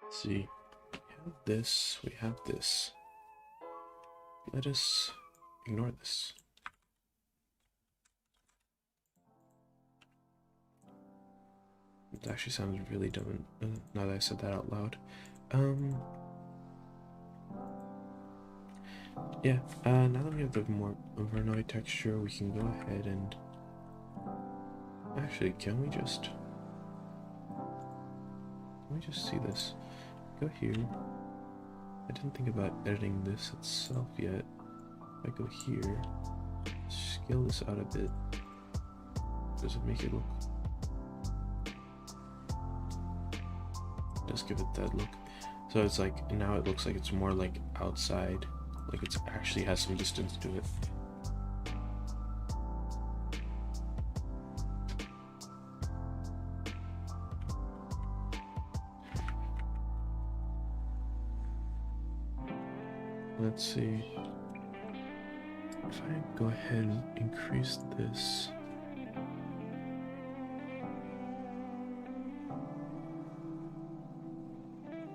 Let's see, we have this, we have this. Let us ignore this. It actually sounds really dumb now that I said that out loud. Yeah, now that we have the more Vernoid texture, we can go ahead and... Actually, can we just see this? Go here. I didn't think about editing this itself yet. If I go here, scale this out a bit. Does it make it look... It does give it that look. So it's like, now it looks like it's more like outside. Like it actually has some distance to it. Let's see. If I go ahead and increase this.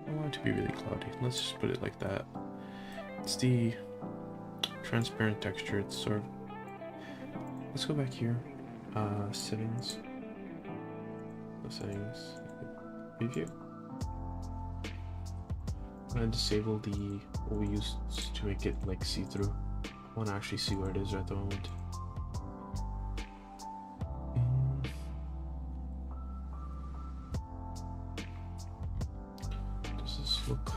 I want it to be really cloudy. Let's just put it like that. It's the transparent texture. It's sort of... Let's go back here. Settings. Settings. Preview. I'm gonna disable what we used to make it like see-through. I want to actually see where it is at the moment. Does this look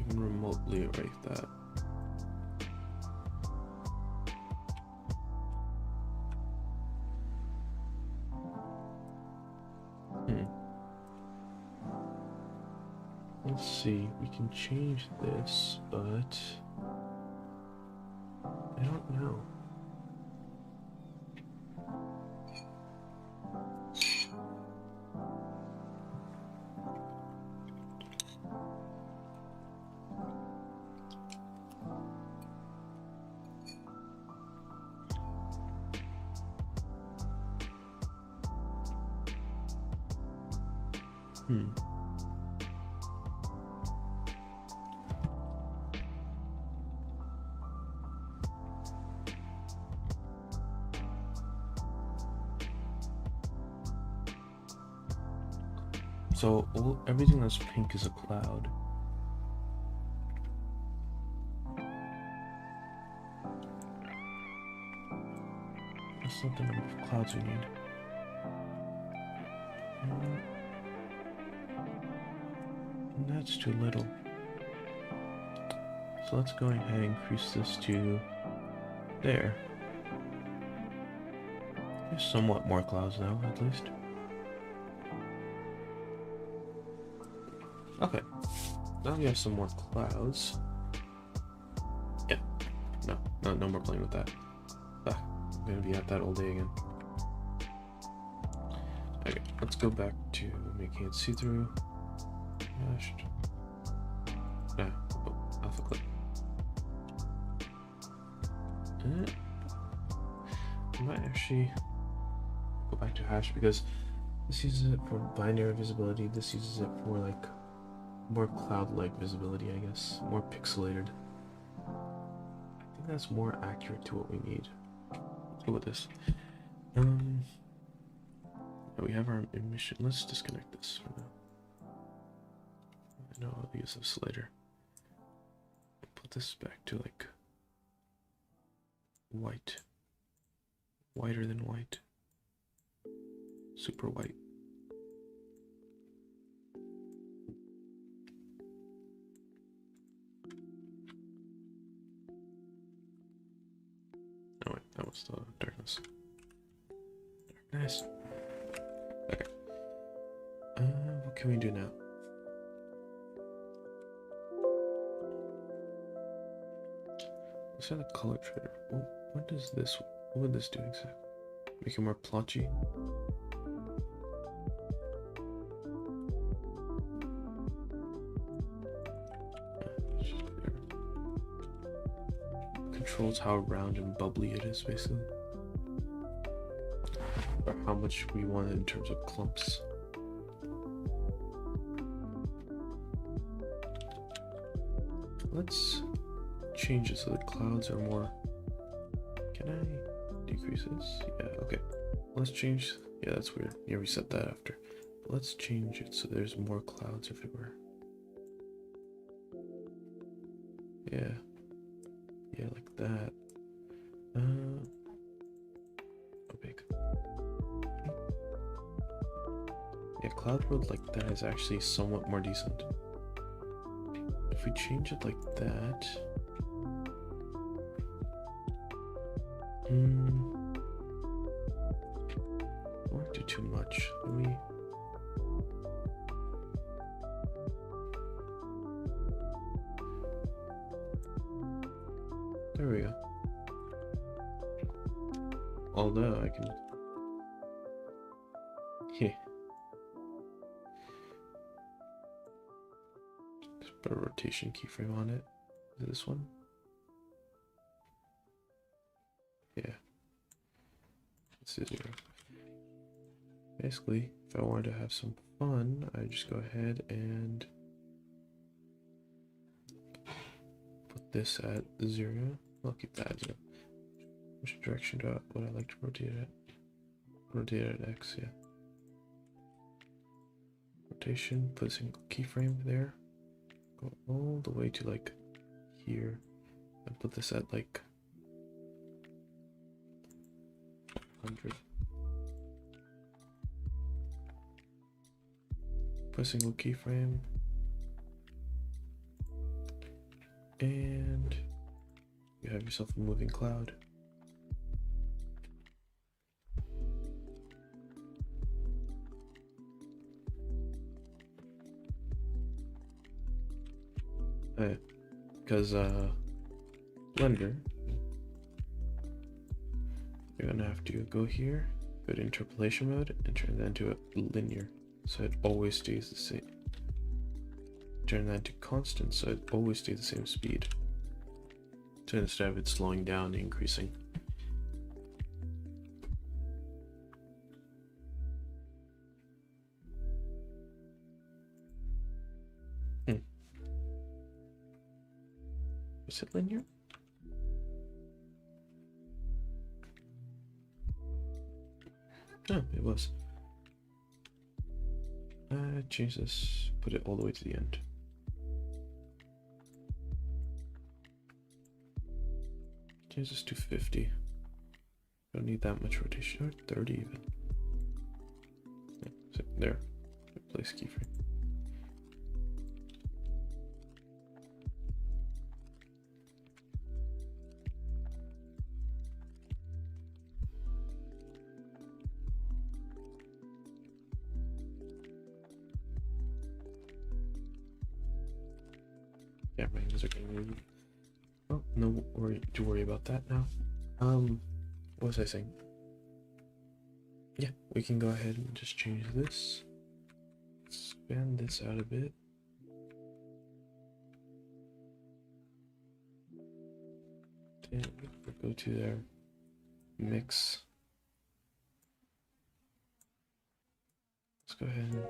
even remotely like that? Let's see, we can change this, but I don't know. So everything that's pink is a cloud. That's not the number of clouds we need. And that's too little. So let's go ahead and increase this to there. There's somewhat more clouds now, at least. Okay, now we have some more clouds. Yeah, no more playing with that. I'm gonna be at that all day again. Okay, let's go back to making it see-through. Hashed. Alpha clip. I might actually go back to hash because this uses it for binary visibility. This uses it for like more cloud-like visibility, I guess. More pixelated. I think that's more accurate to what we need. Let's go with this. We have our emission. Let's disconnect this for now. I know I'll use this later. Put this back to like white. Whiter than white. Super white. Oh wait, that was the darkness. Darkness. Okay. What can we do now? Let's have the color trader. What does this? What would this do exactly? Make it more plotchy. Controls how round and bubbly it is, basically. Or how much we want it in terms of clumps. Let's change it so the clouds are more. Can I decrease this? Yeah, okay. Let's change. Yeah, that's weird. Yeah, we set that after. But let's change it so there's more clouds everywhere. Yeah. Yeah, like that. Big. Yeah, cloud world like that is actually somewhat more decent. If we change it like that. I won't do too much. Let me. There we go. Although I can. Yeah. Just put a rotation keyframe on it. Is it this one? Yeah. It's 0. Basically, if I wanted to have some fun, I just go ahead and put this at 0. I'll keep that at 0. Which direction would I like to rotate it at? Rotate it at X, yeah. Rotation, put a single keyframe there. Go all the way to like here. And put this at like 100. Put a single keyframe. And you have yourself a moving cloud. Because Blender, you're gonna have to go here, go to interpolation mode, and turn that into a linear, so it always stays the same. Turn that into constant, so it always stays the same speed. So instead of it slowing down and increasing. Is it linear? Oh, it was. Change this, put it all the way to the end. Change this to 50. Don't need that much rotation, or 30 even. Yeah, so there, replace keyframe. Camera angles are getting moved. Oh, no worry to worry about that now. What was I saying? Yeah, we can go ahead and just change this. Expand this out a bit. And we'll go to their mix. Let's go ahead and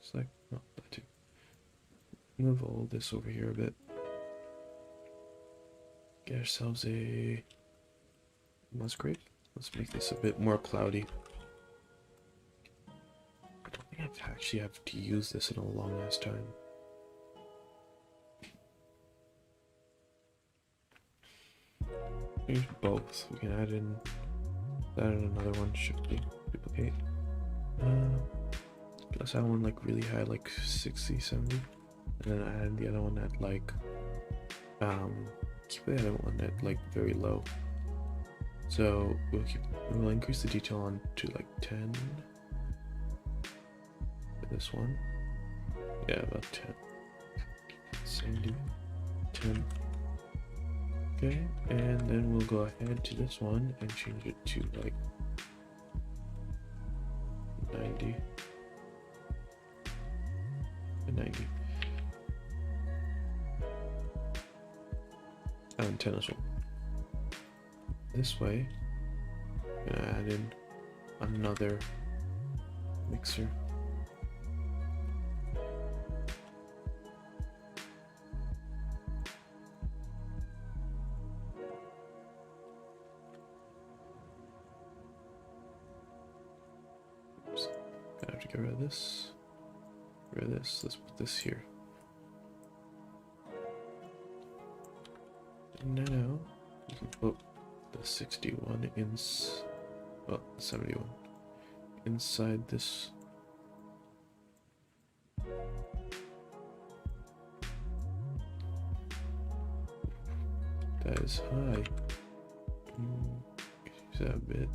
select, oh, that too. Move all this over here a bit. Get ourselves a musgrave. Let's make this a bit more cloudy. I don't think I actually have to use this in a long ass time. Use both. We can add in another one. Shift duplicate. Let's add one like really high, like 60, 70. And then add the other one at like keep the other one at like very low. So we'll increase the detail on to like 10 for this one. Yeah, about 10. 70, 10. Okay, and then we'll go ahead to this one and change it to like 90 and 90. And 10 as well. This way, I'm gonna add in another mixer. to get rid of this. Get rid of this. Let's put this here. And now we can put the 61 in, well, 71 inside this. That is high. Use that a bit.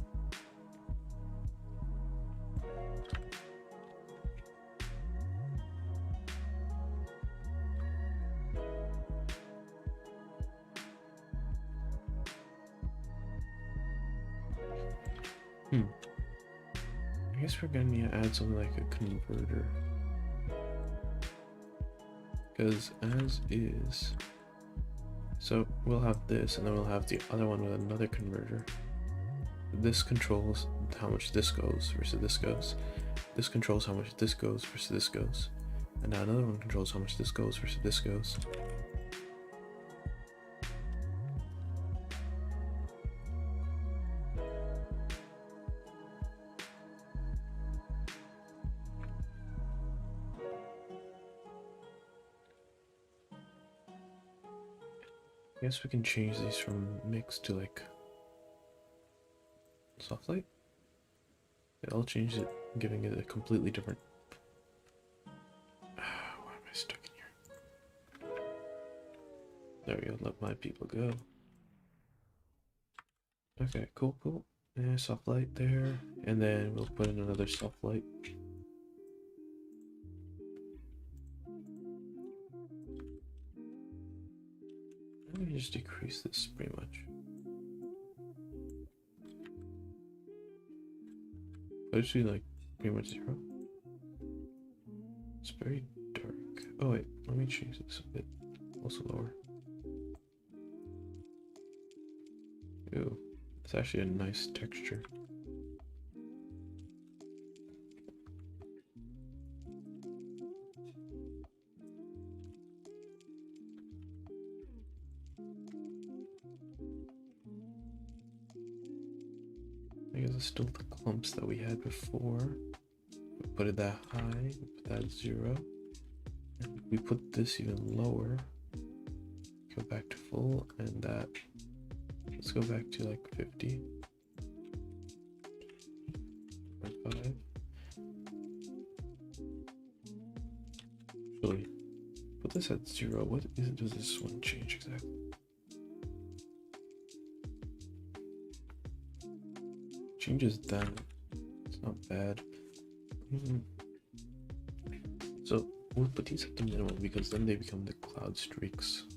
I guess we're gonna need to add something like a converter. Because as is, so we'll have this, and then we'll have the other one with another converter. This controls how much this goes versus this goes. This controls how much this goes versus this goes. And now another one controls how much this goes versus this goes. I guess we can change these from mix to like soft light. Yeah, I'll change it, giving it a completely different. Why am I stuck in here? There we go. Let my people go. Okay, cool, cool. Yeah, soft light there, and then we'll put in another soft light. Let me just decrease this pretty much. I just do like pretty much 0. It's very dark. Oh wait, let me change this a bit. Also lower. Ooh, it's actually a nice texture. I guess it's still the clumps that we had before. We put it that high, we put that 0. And we put this even lower. Go back to full, and that. Let's go back to like 50. 5. Actually, put this at 0. What is it? Does this one change exactly? Changes that. It's not bad. So we'll put these at the minimum because then they become the cloud streaks.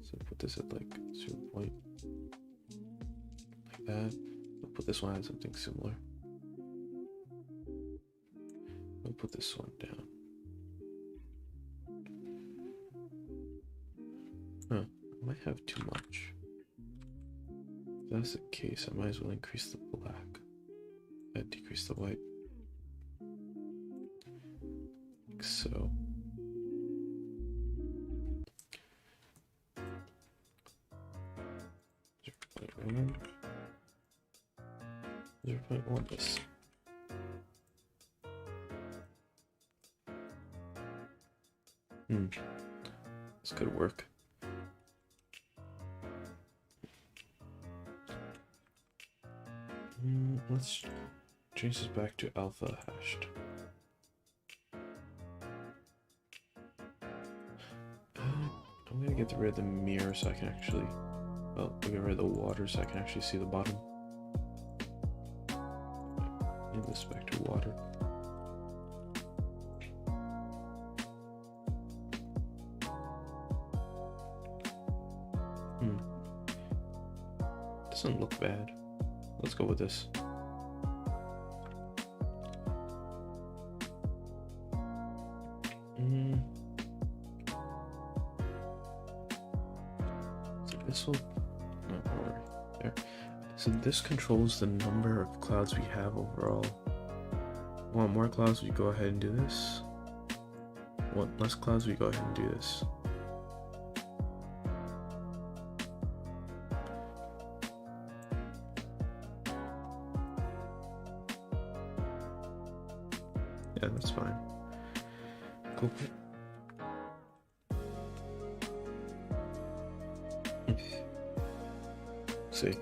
So put this at like 0 point, like that. We'll put this one at something similar. We'll put this one down. Huh, I might have too much. If that's the case, I might as well increase the black. Decrease the white. Like so. .1. 0.1 this. This could work. Let's change this back to alpha hashed. I'm gonna get rid of the mirror so I can actually, well, I'll get rid of the water so I can actually see the bottom. And this back to water. Doesn't look bad. Let's go with this. So this will there. So this controls the number of clouds we have overall. Want more clouds, we go ahead and do this. Want less clouds, we go ahead and do this. Culprit. See.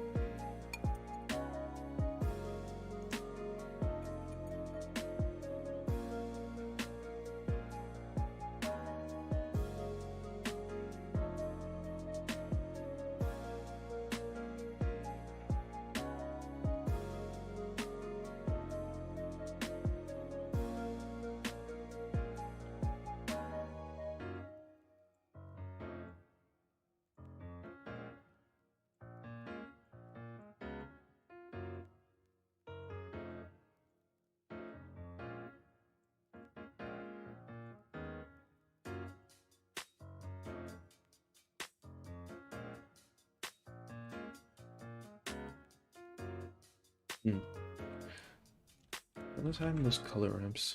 Let's add in those color ramps.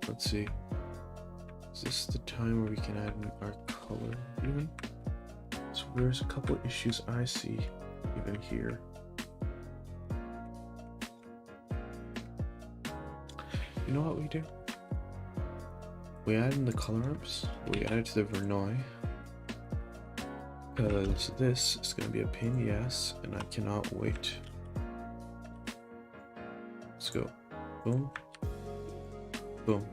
Let's see. Is this the time where we can add in our color even? So there's a couple issues I see even here. You know what we do? We add in the color ramps, we add it to the Verneuil, because this is going to be a pain in the ass and I cannot wait. Let's go. Boom. Boom.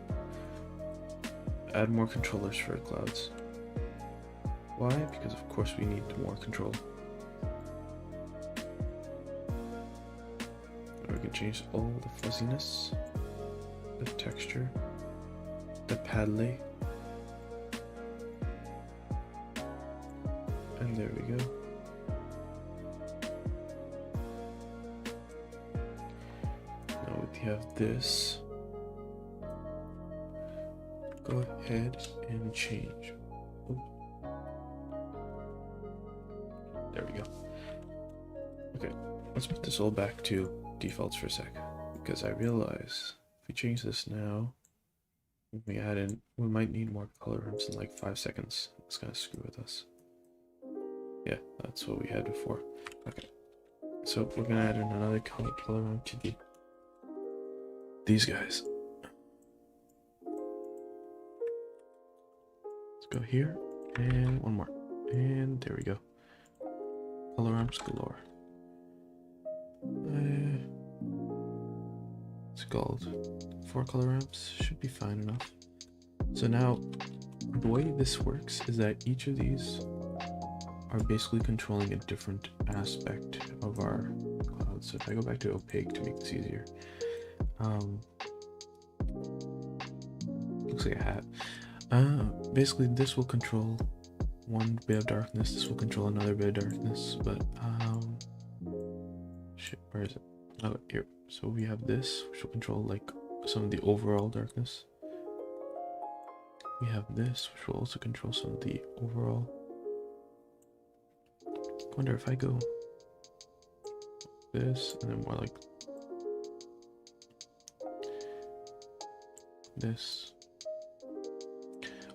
Add more controllers for clouds. Why? Because of course we need more control. We can change all the fuzziness, the texture, the paddle, and there we go. Now we have this. Go ahead and change. Ooh. There we go. Okay, let's put this all back to defaults for a sec, because I realize if we change this now, when we add in, we might need more color ramps in like 5 seconds. It's gonna screw with us. Yeah, that's what we had before. Okay, so we're gonna add in another color ramp to these guys. Let's go here and one more, and there we go. Color ramps galore. It's called 4 color ramps, should be fine enough. So now the way this works is that each of these are basically controlling a different aspect of our cloud. So if I go back to opaque to make this easier, looks like a hat. Basically this will control one bit of darkness, this will control another bit of darkness, but shit, where is it? Oh, here. So we have this, which will control like some of the overall darkness. We have this, which will also control some of the overall. I wonder if I go this and then more like this.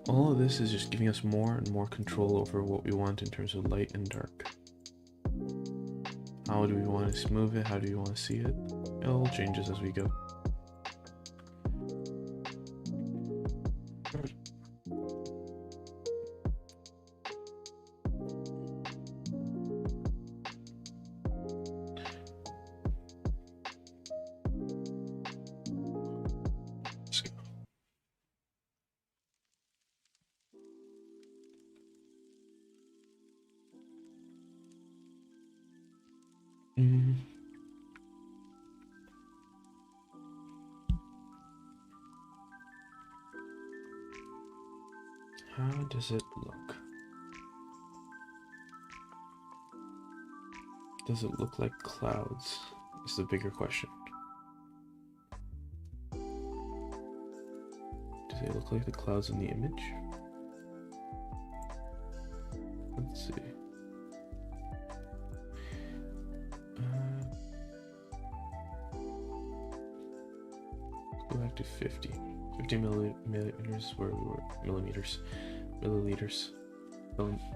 All of this is just giving us more and more control over what we want in terms of light and dark. How do we want to smooth it? How do we want to see it? It all changes as we go. How does it look? Does it look like clouds? Is the bigger question. Does it look like the clouds in the image? Let's see. Let's go back to 50. 50 millimeters where we were, milliliters.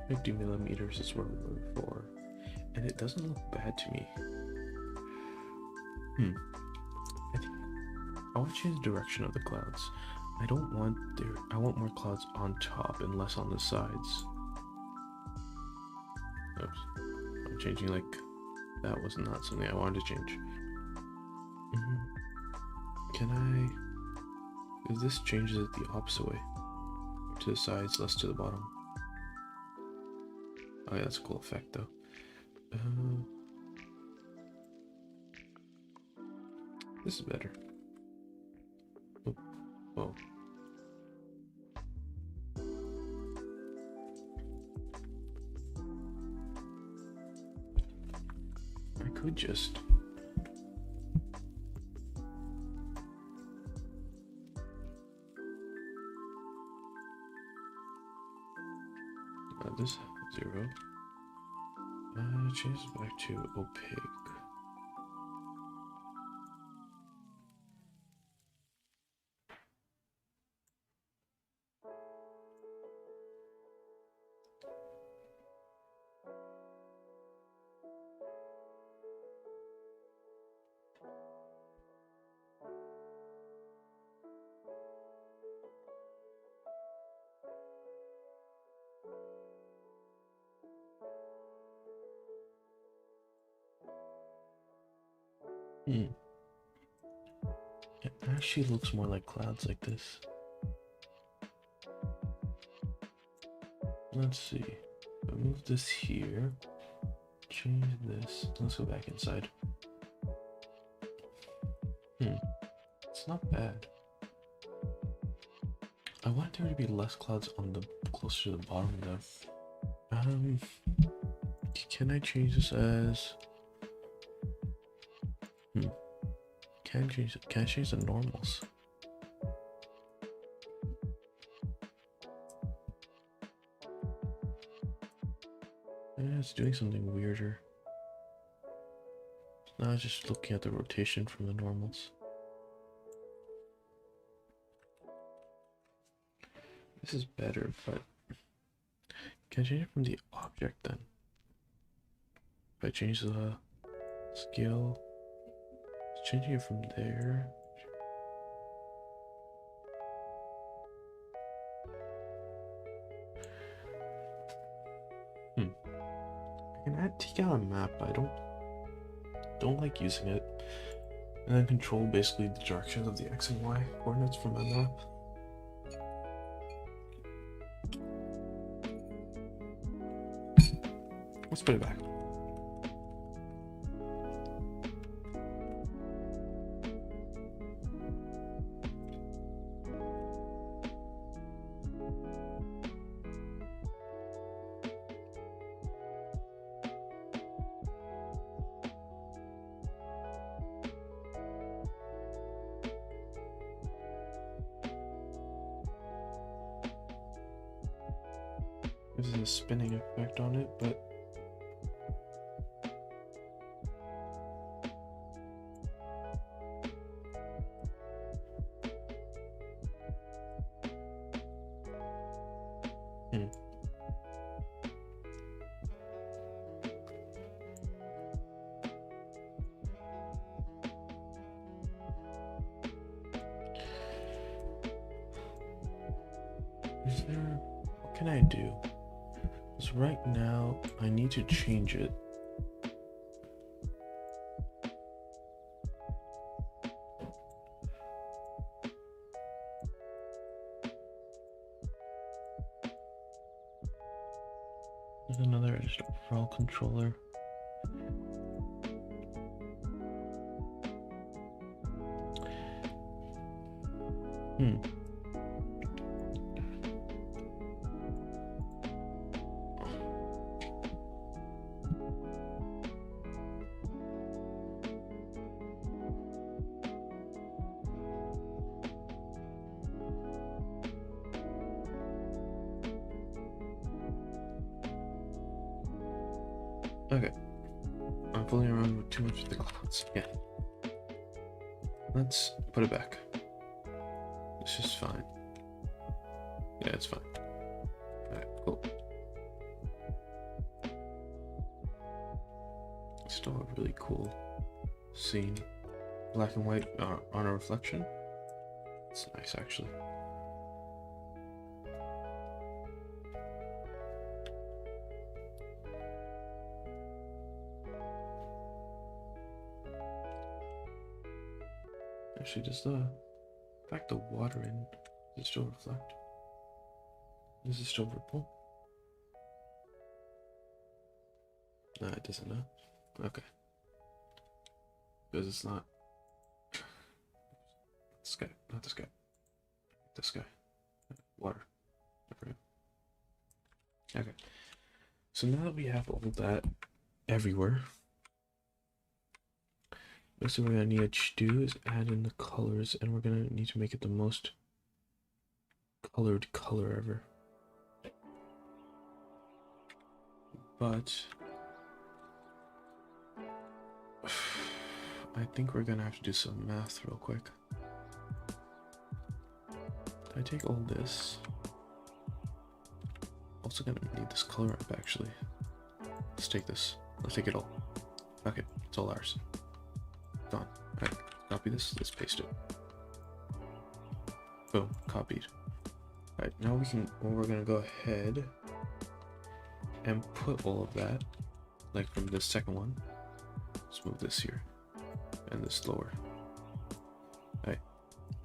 50 millimeters is where we were before. And it doesn't look bad to me. I think I want to change the direction of the clouds. I don't want there. I want more clouds on top and less on the sides. Oops. I'm changing like that was not something I wanted to change. Can I? Because this changes it the opposite way. To the sides, less to the bottom. Oh yeah, that's a cool effect though. This is better. Oh, whoa. I could just... this 0. Change it back to opaque. It actually looks more like clouds like this. Let's see. I move this here. Change this. Let's go back inside. It's not bad. I want there to be less clouds on the closer to the bottom though. Can I change this as? Can I change the normals? Yeah, it's doing something weirder. Now it's just looking at the rotation from the normals. This is better, but can I change it from the object then? If I change the scale, changing it from there. I can take out a map, but I don't like using it. And then control basically the directions of the X and Y coordinates from my map. Let's put it back. There's a spinning effect on it, but is there, what can I do? Because right now I need to change it. There's another just overall controller. Okay, I'm fooling around with too much of the clouds. Yeah, let's put it back. This is fine. Yeah, it's fine. Alright, cool. Still a really cool scene. Black and white on a reflection. It's nice, actually. Actually, does the fact the water in, does it still reflect? Does it still ripple? No, it doesn't, no? Okay. Because it's not this guy, not this guy. This guy. Water. Okay. So now that we have all of that everywhere, basically what we're gonna need to do is add in the colors, and we're gonna need to make it the most colored color ever. But I think we're gonna have to do some math real quick. I take all this. Also gonna need this color up actually. Let's take this. Let's take it all. Okay, it's all ours. Done. Alright, copy this. Let's paste it. Boom, copied. Alright, now we're gonna go ahead and put all of that, like from the second one. Let's move this here and this lower. Alright,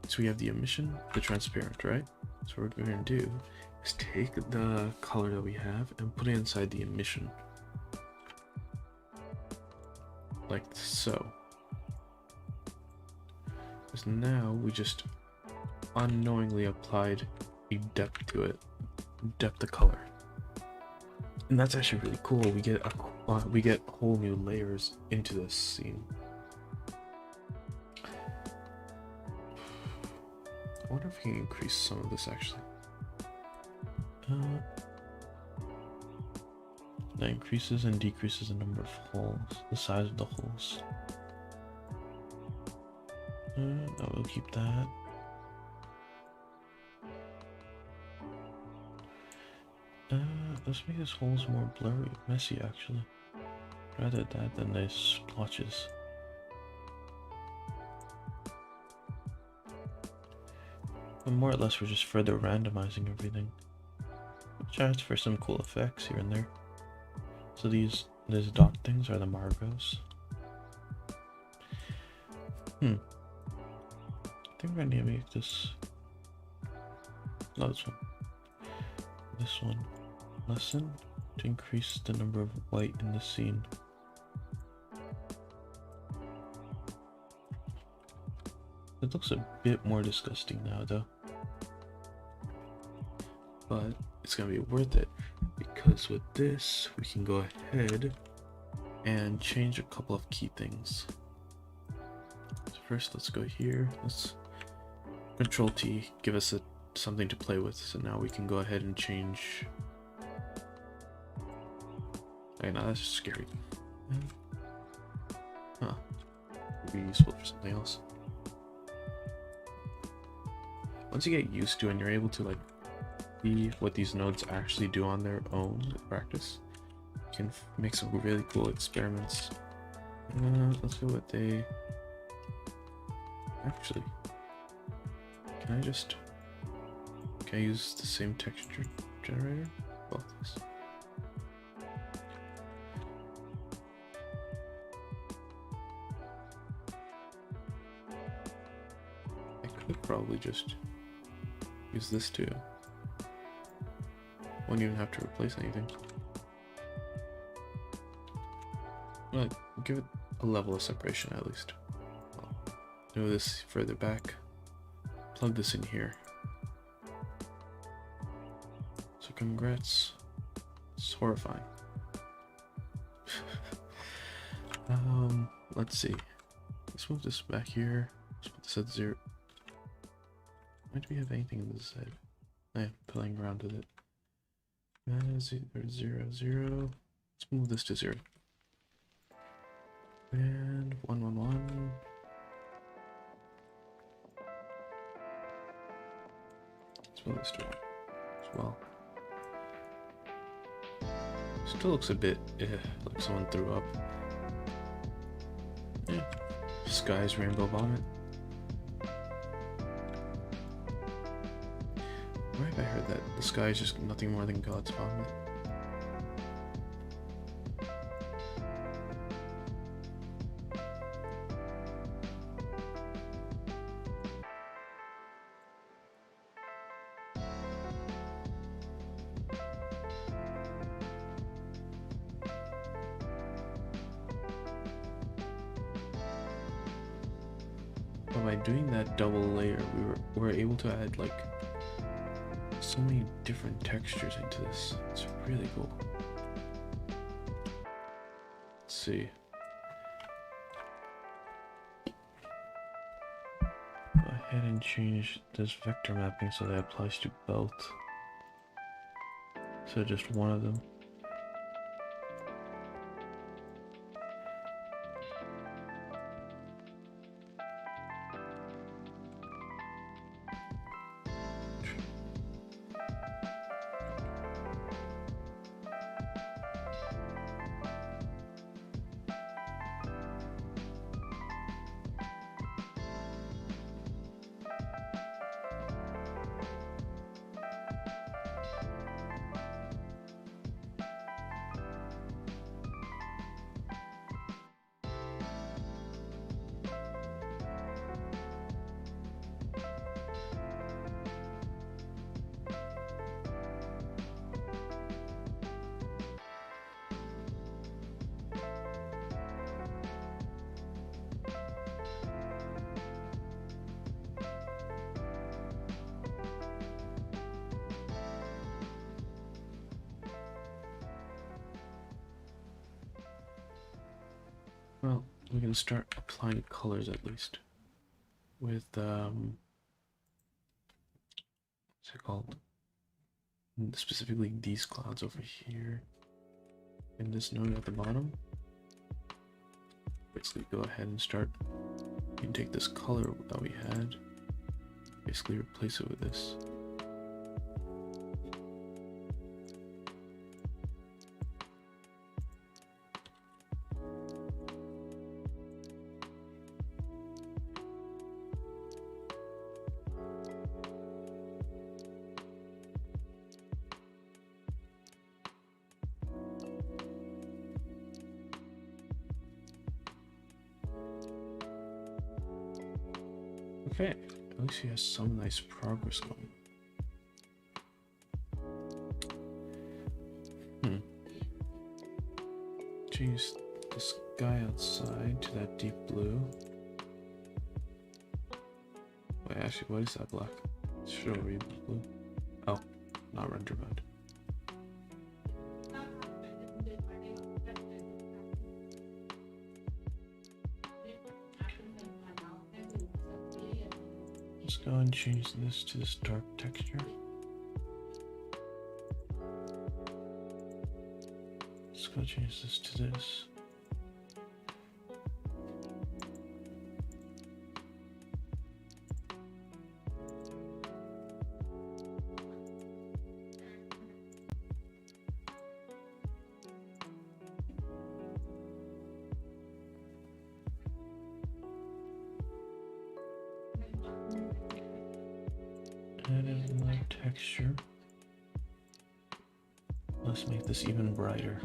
so we have the emission, the transparent, right? So what we're gonna do is take the color that we have and put it inside the emission. Like so. Because now we just unknowingly applied a depth to it. Depth of color. And that's actually really cool. We get whole new layers into this scene. I wonder if we can increase some of this actually. That increases and decreases the number of holes, the size of the holes. No, we'll keep that. Let's make these holes more blurry, messy actually. Rather that than these splotches. But more or less we're just further randomizing everything. Which adds for some cool effects here and there. So these dot things are the Margos. I think we're gonna make this. No, this one. This one. Lessen to increase the number of white in the scene. It looks a bit more disgusting now though. But it's gonna be worth it because with this we can go ahead and change a couple of key things. So first let's go here. Let's Control T, give us something to play with. So now we can go ahead and change. Okay, now that's scary. Huh. Would be useful for something else. Once you get used to it and you're able to like see what these nodes actually do on their own with practice, you can make some really cool experiments. Let's go with a. Actually, can I use the same texture generator? Both these. I could probably just use this too. Won't even have to replace anything. Well, give it a level of separation at least. Well, move this further back. Plug this in here. So congrats. It's horrifying. Let's see. Let's move this back here. Let's put this at 0. Why do we have anything in this side? I am playing around with it. 0, 0. Let's move this to 0. And 1, 1, 1. Let's move this to 1 as well. Still looks a bit like someone threw up. Yeah. Sky's rainbow vomit. I heard that the sky is just nothing more than God's vomit. But by doing that double layer, we were able to add like so many different textures into this. It's really cool. Let's see. Go ahead and change this vector mapping so that applies to both. So just one of them. Well, we can start applying colors at least with what's it called? Specifically these clouds over here in this node at the bottom. Basically go ahead and start. You can take this color that we had, basically replace it with this. Okay, at least he has some nice progress going. Change the sky outside to that deep blue. Wait, actually, what is that black? It should already be blue. Oh, not render mode. Let's go and change this to this dark texture. Let's go change this to this. Add another texture. Let's make this even brighter.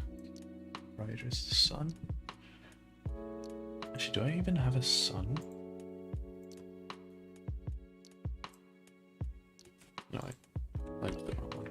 Brighter is the sun. Actually, do I even have a sun? No, I like the wrong one.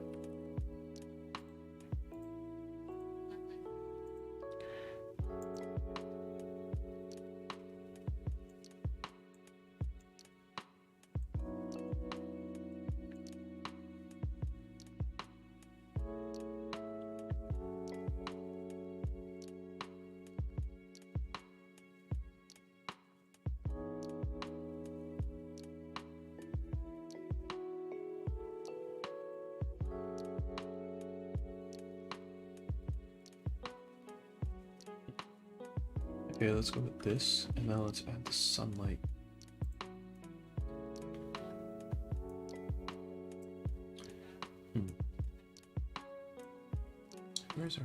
Okay, let's go with this, and now let's add the sunlight. Where's our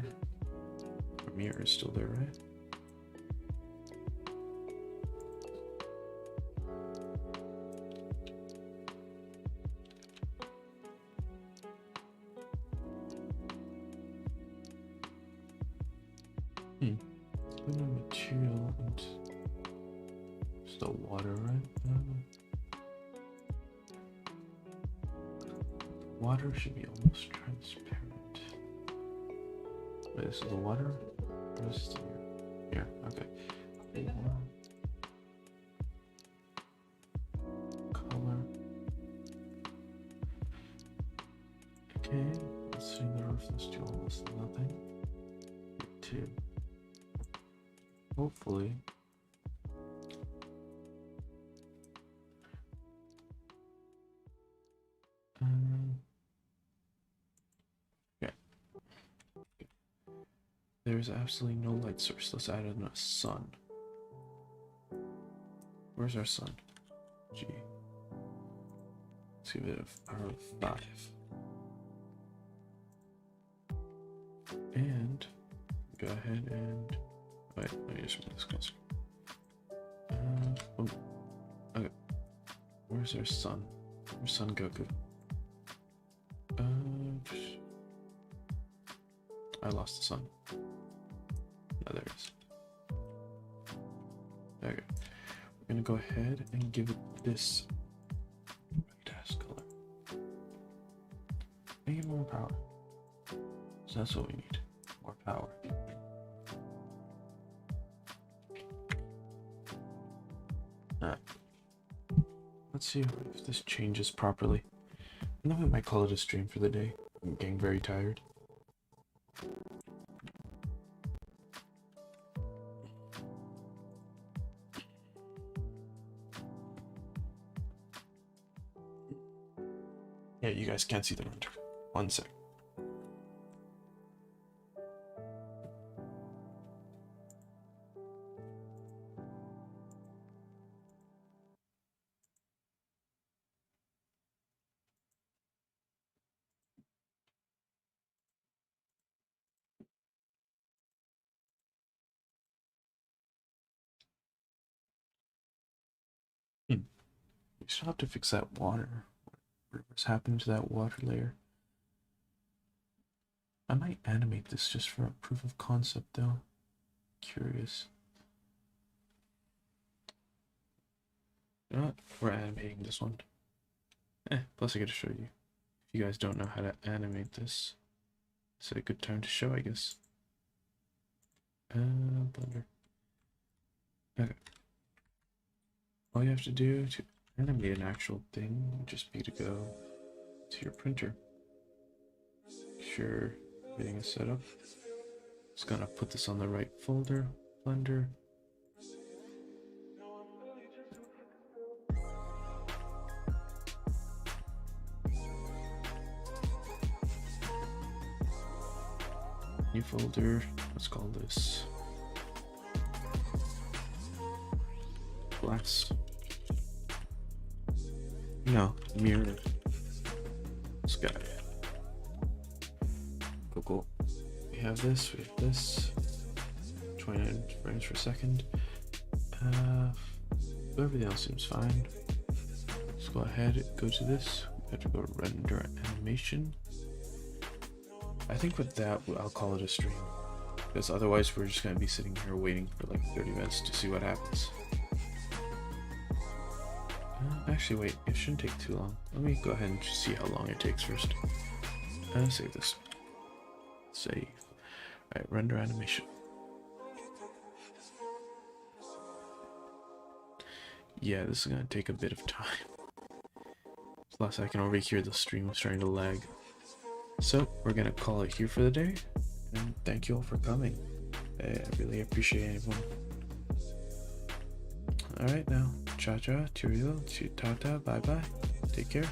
mirror? Is still there, right? Put a material and it's the water, right? Water should be almost transparent. Wait, this is the water? Or this is the here, okay. Color. Okay, let's see the roof. Let's do almost nothing. Here too. Hopefully. Yeah. There's absolutely no light source. Let's add in a sun. Where's our sun? G. Let's give it a power of 5. And go ahead and wait, let me just move this closer. Okay. Where's our sun? Where's Sun Goku? I lost the sun. Oh, there it is. Okay. We're gonna go ahead and give it this task color. Make it more power. So that's what we need. More power. Alright. Let's see if this changes properly. And then we might call it a stream for the day. I'm getting very tired. Yeah, you guys can't see the render. 1 sec. We still have to fix that water. Whatever's happened to that water layer. I might animate this just for a proof of concept though. Curious. You know what? We're animating this one. Plus I gotta show you. If you guys don't know how to animate this, it's a good time to show, I guess. Blender. Okay. All you have to do to animate an actual thing would just be to go to your printer. Make sure everything is set up. Just gonna put this on the right folder, Blender. New folder, let's call this glass. No, mirror sky. Cool. We have this, 29 frames per second. Everything else seems fine. Let's go ahead, go to this. We have to go render animation. I think with that, I'll call it a stream. Because otherwise, we're just going to be sitting here waiting for like 30 minutes to see what happens. Actually, wait, it shouldn't take too long. Let me go ahead and just see how long it takes first. Save this. Save. Alright, render animation. Yeah, this is going to take a bit of time. Plus, I can already hear the stream starting to lag. So, we're going to call it here for the day. And thank you all for coming. I really appreciate everyone. Alright now, cha-cha, cheerio, tata, bye-bye. Take care.